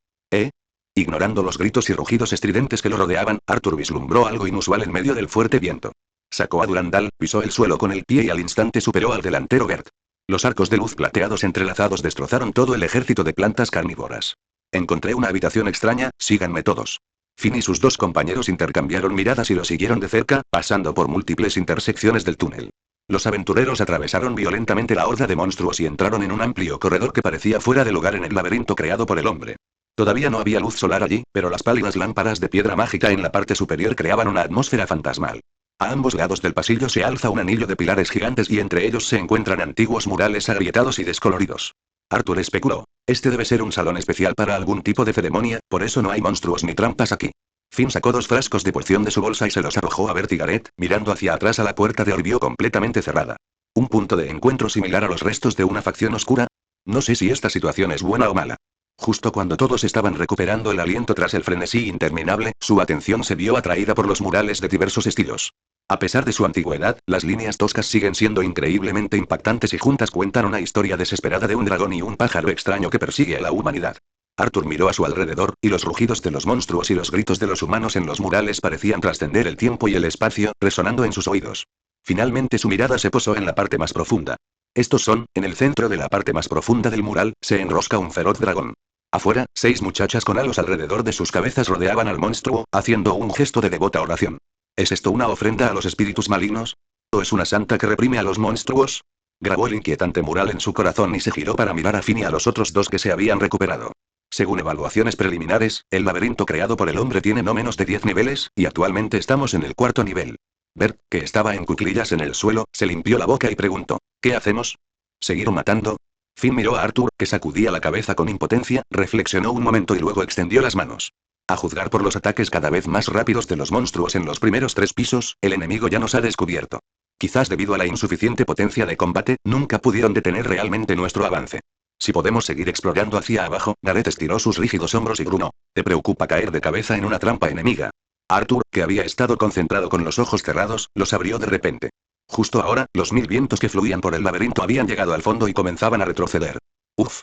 Ignorando los gritos y rugidos estridentes que lo rodeaban, Arthur vislumbró algo inusual en medio del fuerte viento. Sacó a Durandal, pisó el suelo con el pie y al instante superó al delantero Bert. Los arcos de luz plateados entrelazados destrozaron todo el ejército de plantas carnívoras. Encontré una habitación extraña, síganme todos. Finn y sus 2 compañeros intercambiaron miradas y lo siguieron de cerca, pasando por múltiples intersecciones del túnel. Los aventureros atravesaron violentamente la horda de monstruos y entraron en un amplio corredor que parecía fuera de lugar en el laberinto creado por el hombre. Todavía no había luz solar allí, pero las pálidas lámparas de piedra mágica en la parte superior creaban una atmósfera fantasmal. A ambos lados del pasillo se alza un anillo de pilares gigantes y entre ellos se encuentran antiguos murales agrietados y descoloridos. Arthur especuló. Este debe ser un salón especial para algún tipo de ceremonia, por eso no hay monstruos ni trampas aquí. Finn sacó 2 frascos de poción de su bolsa y se los arrojó a Bert y Gareth, mirando hacia atrás a la puerta de Oribio completamente cerrada. ¿Un punto de encuentro similar a los restos de una facción oscura? No sé si esta situación es buena o mala. Justo cuando todos estaban recuperando el aliento tras el frenesí interminable, su atención se vio atraída por los murales de diversos estilos. A pesar de su antigüedad, las líneas toscas siguen siendo increíblemente impactantes y juntas cuentan una historia desesperada de un dragón y un pájaro extraño que persigue a la humanidad. Arthur miró a su alrededor, y los rugidos de los monstruos y los gritos de los humanos en los murales parecían trascender el tiempo y el espacio, resonando en sus oídos. Finalmente su mirada se posó en la parte más profunda. Estos son, en el centro de la parte más profunda del mural, se enrosca un feroz dragón. Afuera, 6 muchachas con halos alrededor de sus cabezas rodeaban al monstruo, haciendo un gesto de devota oración. ¿Es esto una ofrenda a los espíritus malignos? ¿O es una santa que reprime a los monstruos? Grabó el inquietante mural en su corazón y se giró para mirar a Finn y a los otros 2 que se habían recuperado. Según evaluaciones preliminares, el laberinto creado por el hombre tiene no menos de 10 niveles, y actualmente estamos en el 4.º nivel. Bert, que estaba en cuclillas en el suelo, se limpió la boca y preguntó, ¿qué hacemos? ¿Seguir matando? Finn miró a Arthur, que sacudía la cabeza con impotencia, reflexionó un momento y luego extendió las manos. A juzgar por los ataques cada vez más rápidos de los monstruos en los primeros 3 pisos, el enemigo ya nos ha descubierto. Quizás debido a la insuficiente potencia de combate, nunca pudieron detener realmente nuestro avance. Si podemos seguir explorando hacia abajo, Gareth estiró sus rígidos hombros y grunó. ¿Te preocupa caer de cabeza en una trampa enemiga? Arthur, que había estado concentrado con los ojos cerrados, los abrió de repente. Justo ahora, los 1000 vientos que fluían por el laberinto habían llegado al fondo y comenzaban a retroceder.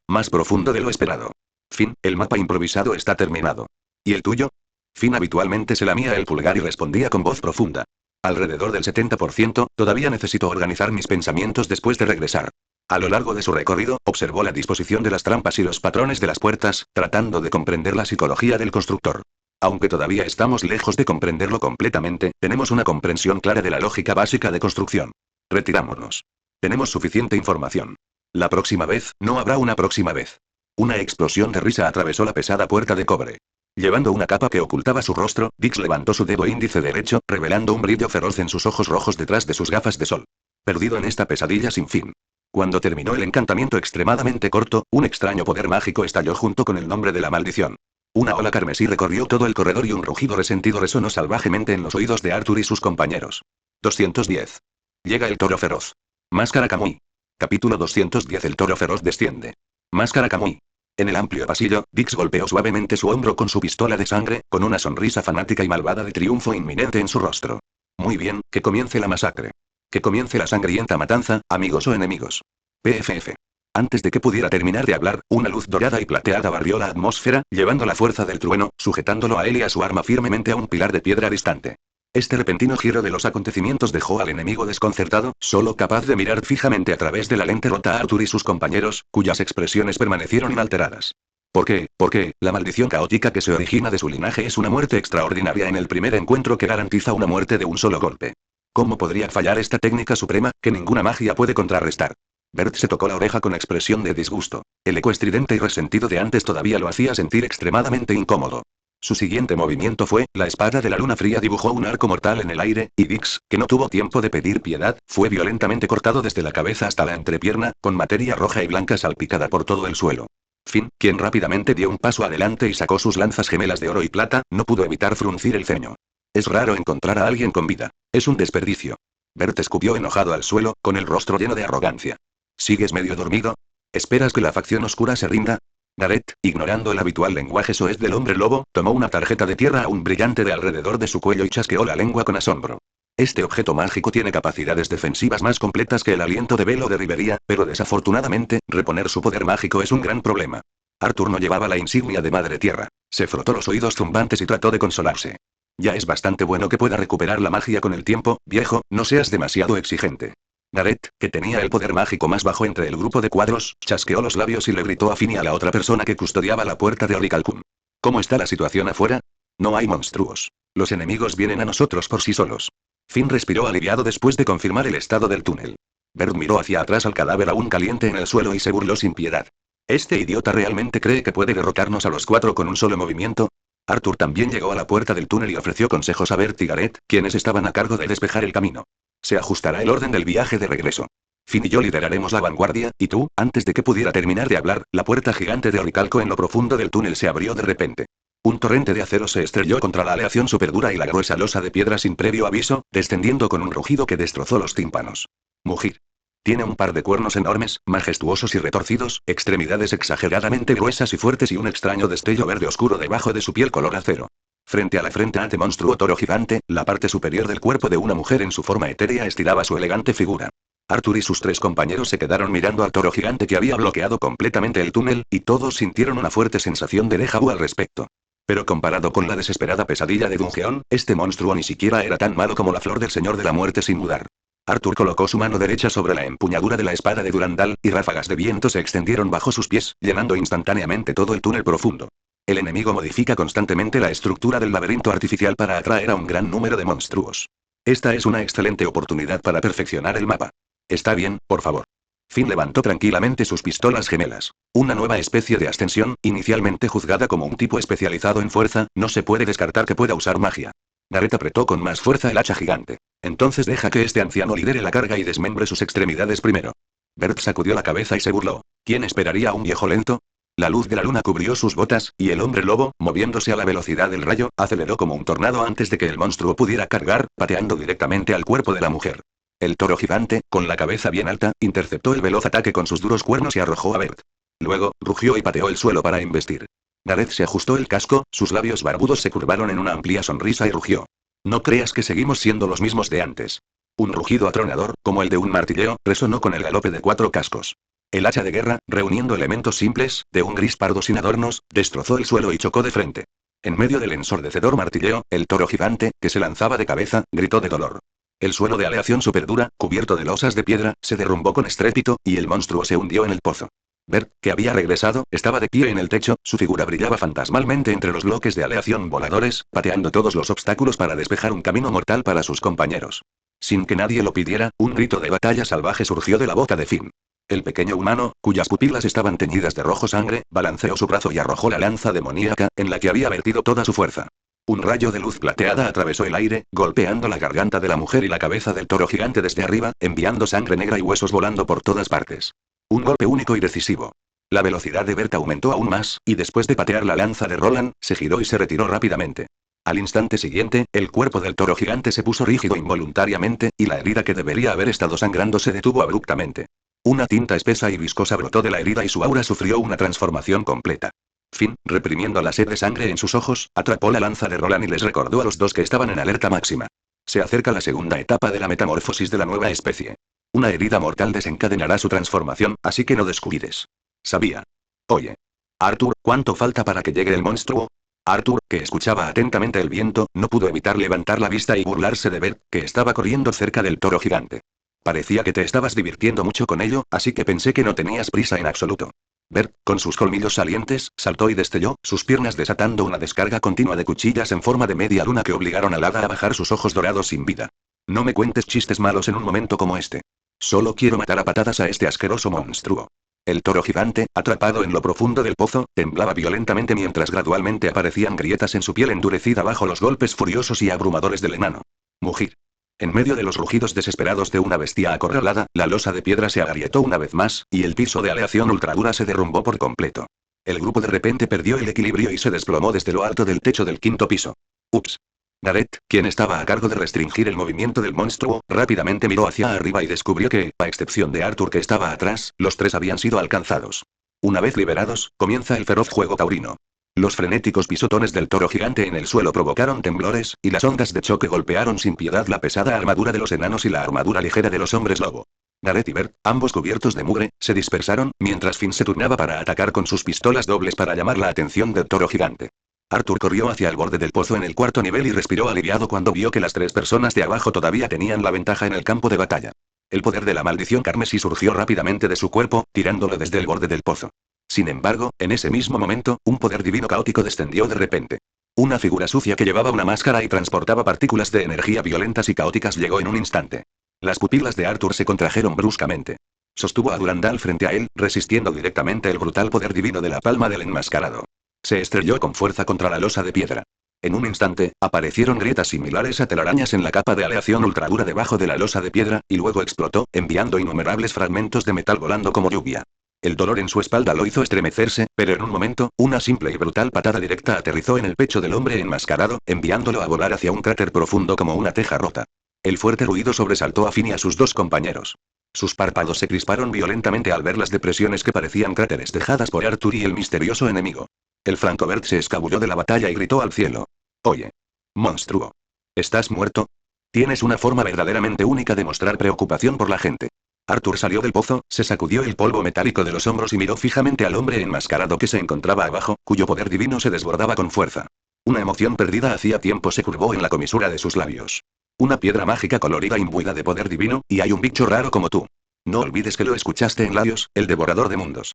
Más profundo de lo esperado. Finn, el mapa improvisado está terminado. ¿Y el tuyo? Finn habitualmente se lamía el pulgar y respondía con voz profunda. Alrededor del 70%, todavía necesito organizar mis pensamientos después de regresar. A lo largo de su recorrido, observó la disposición de las trampas y los patrones de las puertas, tratando de comprender la psicología del constructor. Aunque todavía estamos lejos de comprenderlo completamente, tenemos una comprensión clara de la lógica básica de construcción. Retirámonos. Tenemos suficiente información. La próxima vez, no habrá una próxima vez. Una explosión de risa atravesó la pesada puerta de cobre. Llevando una capa que ocultaba su rostro, Dix levantó su dedo índice derecho, revelando un brillo feroz en sus ojos rojos detrás de sus gafas de sol. Perdido en esta pesadilla sin fin. Cuando terminó el encantamiento extremadamente corto, un extraño poder mágico estalló junto con el nombre de la maldición. Una ola carmesí recorrió todo el corredor y un rugido resentido resonó salvajemente en los oídos de Arthur y sus compañeros. 210. Llega el toro feroz. Máscara Kamui. Capítulo 210. El toro feroz desciende. Máscara Kamui. En el amplio pasillo, Dix golpeó suavemente su hombro con su pistola de sangre, con una sonrisa fanática y malvada de triunfo inminente en su rostro. Muy bien, que comience la masacre. Que comience la sangrienta matanza, amigos o enemigos. PFF. Antes de que pudiera terminar de hablar, una luz dorada y plateada barrió la atmósfera, llevando la fuerza del trueno, sujetándolo a él y a su arma firmemente a un pilar de piedra distante. Este repentino giro de los acontecimientos dejó al enemigo desconcertado, solo capaz de mirar fijamente a través de la lente rota a Arthur y sus compañeros, cuyas expresiones permanecieron inalteradas. ¿Por qué? Porque, la maldición caótica que se origina de su linaje es una muerte extraordinaria en el primer encuentro que garantiza una muerte de un solo golpe. ¿Cómo podría fallar esta técnica suprema, que ninguna magia puede contrarrestar? Bert se tocó la oreja con expresión de disgusto. El eco estridente y resentido de antes todavía lo hacía sentir extremadamente incómodo. Su siguiente movimiento fue, la espada de la luna fría dibujó un arco mortal en el aire, y Dix, que no tuvo tiempo de pedir piedad, fue violentamente cortado desde la cabeza hasta la entrepierna, con materia roja y blanca salpicada por todo el suelo. Finn, quien rápidamente dio un paso adelante y sacó sus lanzas gemelas de oro y plata, no pudo evitar fruncir el ceño. Es raro encontrar a alguien con vida. Es un desperdicio. Bert escupió enojado al suelo, con el rostro lleno de arrogancia. ¿Sigues medio dormido? ¿Esperas que la facción oscura se rinda? Gareth, ignorando el habitual lenguaje soez del hombre lobo, tomó una tarjeta de tierra aún brillante de alrededor de su cuello y chasqueó la lengua con asombro. Este objeto mágico tiene capacidades defensivas más completas que el aliento de velo de Rivería, pero desafortunadamente, reponer su poder mágico es un gran problema. Arthur no llevaba la insignia de Madre Tierra. Se frotó los oídos zumbantes y trató de consolarse. Ya es bastante bueno que pueda recuperar la magia con el tiempo, viejo, no seas demasiado exigente. Gareth, que tenía el poder mágico más bajo entre el grupo de cuadros, chasqueó los labios y le gritó a Finn y a la otra persona que custodiaba la puerta de Orichalcum. ¿Cómo está la situación afuera? No hay monstruos. Los enemigos vienen a nosotros por sí solos. Finn respiró aliviado después de confirmar el estado del túnel. Bert miró hacia atrás al cadáver aún caliente en el suelo y se burló sin piedad. ¿Este idiota realmente cree que puede derrotarnos a los cuatro con un solo movimiento? Arthur también llegó a la puerta del túnel y ofreció consejos a Bert y Gareth, quienes estaban a cargo de despejar el camino. Se ajustará el orden del viaje de regreso. Finn y yo lideraremos la vanguardia, y tú, antes de que pudiera terminar de hablar, la puerta gigante de Orichalco en lo profundo del túnel se abrió de repente. Un torrente de acero se estrelló contra la aleación superdura y la gruesa losa de piedra sin previo aviso, descendiendo con un rugido que destrozó los tímpanos. Mugir. Tiene un par de cuernos enormes, majestuosos y retorcidos, extremidades exageradamente gruesas y fuertes y un extraño destello verde oscuro debajo de su piel color acero. Frente a la frente ante monstruo toro gigante, la parte superior del cuerpo de una mujer en su forma etérea estiraba su elegante figura. Arthur y sus tres compañeros se quedaron mirando al toro gigante que había bloqueado completamente el túnel, y todos sintieron una fuerte sensación de déjà vu al respecto. Pero comparado con la desesperada pesadilla de Dungeon, este monstruo ni siquiera era tan malo como la flor del Señor de la Muerte sin dudar. Arthur colocó su mano derecha sobre la empuñadura de la espada de Durandal, y ráfagas de viento se extendieron bajo sus pies, llenando instantáneamente todo el túnel profundo. El enemigo modifica constantemente la estructura del laberinto artificial para atraer a un gran número de monstruos. Esta es una excelente oportunidad para perfeccionar el mapa. Está bien, por favor. Finn levantó tranquilamente sus pistolas gemelas. Una nueva especie de ascensión, inicialmente juzgada como un tipo especializado en fuerza, no se puede descartar que pueda usar magia. Gareth apretó con más fuerza el hacha gigante. Entonces deja que este anciano lidere la carga y desmembre sus extremidades primero. Bert sacudió la cabeza y se burló. ¿Quién esperaría a un viejo lento? La luz de la luna cubrió sus botas, y el hombre lobo, moviéndose a la velocidad del rayo, aceleró como un tornado antes de que el monstruo pudiera cargar, pateando directamente al cuerpo de la mujer. El toro gigante, con la cabeza bien alta, interceptó el veloz ataque con sus duros cuernos y arrojó a Bert. Luego, rugió y pateó el suelo para embestir. Gareth se ajustó el casco, sus labios barbudos se curvaron en una amplia sonrisa y rugió. No creas que seguimos siendo los mismos de antes. Un rugido atronador, como el de un martilleo, resonó con el galope de 4 cascos. El hacha de guerra, reuniendo elementos simples, de un gris pardo sin adornos, destrozó el suelo y chocó de frente. En medio del ensordecedor martilleo, el toro gigante, que se lanzaba de cabeza, gritó de dolor. El suelo de aleación superdura, cubierto de losas de piedra, se derrumbó con estrépito, y el monstruo se hundió en el pozo. Bert, que había regresado, estaba de pie en el techo, su figura brillaba fantasmalmente entre los bloques de aleación voladores, pateando todos los obstáculos para despejar un camino mortal para sus compañeros. Sin que nadie lo pidiera, un grito de batalla salvaje surgió de la boca de Finn. El pequeño humano, cuyas pupilas estaban teñidas de rojo sangre, balanceó su brazo y arrojó la lanza demoníaca, en la que había vertido toda su fuerza. Un rayo de luz plateada atravesó el aire, golpeando la garganta de la mujer y la cabeza del toro gigante desde arriba, enviando sangre negra y huesos volando por todas partes. Un golpe único y decisivo. La velocidad de Bert aumentó aún más, y después de patear la lanza de Roland, se giró y se retiró rápidamente. Al instante siguiente, el cuerpo del toro gigante se puso rígido involuntariamente, y la herida que debería haber estado sangrando se detuvo abruptamente. Una tinta espesa y viscosa brotó de la herida y su aura sufrió una transformación completa. Finn, reprimiendo la sed de sangre en sus ojos, atrapó la lanza de Roland y les recordó a los dos que estaban en alerta máxima. Se acerca la segunda etapa de la metamorfosis de la nueva especie. Una herida mortal desencadenará su transformación, así que no descuides. Sabía. Oye. Arthur, ¿cuánto falta para que llegue el monstruo? Arthur, que escuchaba atentamente el viento, no pudo evitar levantar la vista y burlarse de Bert, que estaba corriendo cerca del toro gigante. Parecía que te estabas divirtiendo mucho con ello, así que pensé que no tenías prisa en absoluto. Bert, con sus colmillos salientes, saltó y destelló, sus piernas desatando una descarga continua de cuchillas en forma de media luna que obligaron al hada a bajar sus ojos dorados sin vida. No me cuentes chistes malos en un momento como este. Solo quiero matar a patadas a este asqueroso monstruo. El toro gigante, atrapado en lo profundo del pozo, temblaba violentamente mientras gradualmente aparecían grietas en su piel endurecida bajo los golpes furiosos y abrumadores del enano. Mugir. En medio de los rugidos desesperados de una bestia acorralada, la losa de piedra se agrietó una vez más, y el piso de aleación ultradura se derrumbó por completo. El grupo de repente perdió el equilibrio y se desplomó desde lo alto del techo del quinto piso. Ups. Gareth, quien estaba a cargo de restringir el movimiento del monstruo, rápidamente miró hacia arriba y descubrió que, a excepción de Arthur que estaba atrás, los tres habían sido alcanzados. Una vez liberados, comienza el feroz juego taurino. Los frenéticos pisotones del toro gigante en el suelo provocaron temblores, y las ondas de choque golpearon sin piedad la pesada armadura de los enanos y la armadura ligera de los hombres lobo. Gareth y Bert, ambos cubiertos de mugre, se dispersaron, mientras Finn se turnaba para atacar con sus pistolas dobles para llamar la atención del toro gigante. Arthur corrió hacia el borde del pozo en el cuarto nivel y respiró aliviado cuando vio que las tres personas de abajo todavía tenían la ventaja en el campo de batalla. El poder de la maldición carmesí surgió rápidamente de su cuerpo, tirándolo desde el borde del pozo. Sin embargo, en ese mismo momento, un poder divino caótico descendió de repente. Una figura sucia que llevaba una máscara y transportaba partículas de energía violentas y caóticas llegó en un instante. Las pupilas de Arthur se contrajeron bruscamente. Sostuvo a Durandal frente a él, resistiendo directamente el brutal poder divino de la palma del enmascarado. Se estrelló con fuerza contra la losa de piedra. En un instante, aparecieron grietas similares a telarañas en la capa de aleación ultradura debajo de la losa de piedra, y luego explotó, enviando innumerables fragmentos de metal volando como lluvia. El dolor en su espalda lo hizo estremecerse, pero en un momento, una simple y brutal patada directa aterrizó en el pecho del hombre enmascarado, enviándolo a volar hacia un cráter profundo como una teja rota. El fuerte ruido sobresaltó a Finn y a sus dos compañeros. Sus párpados se crisparon violentamente al ver las depresiones que parecían cráteres dejadas por Arthur y el misterioso enemigo. El Francobert se escabulló de la batalla y gritó al cielo. Oye. Monstruo. ¿Estás muerto? Tienes una forma verdaderamente única de mostrar preocupación por la gente. Arthur salió del pozo, se sacudió el polvo metálico de los hombros y miró fijamente al hombre enmascarado que se encontraba abajo, cuyo poder divino se desbordaba con fuerza. Una emoción perdida hacía tiempo se curvó en la comisura de sus labios. Una piedra mágica colorida imbuida de poder divino, y hay un bicho raro como tú. No olvides que lo escuchaste en Laios, el devorador de mundos.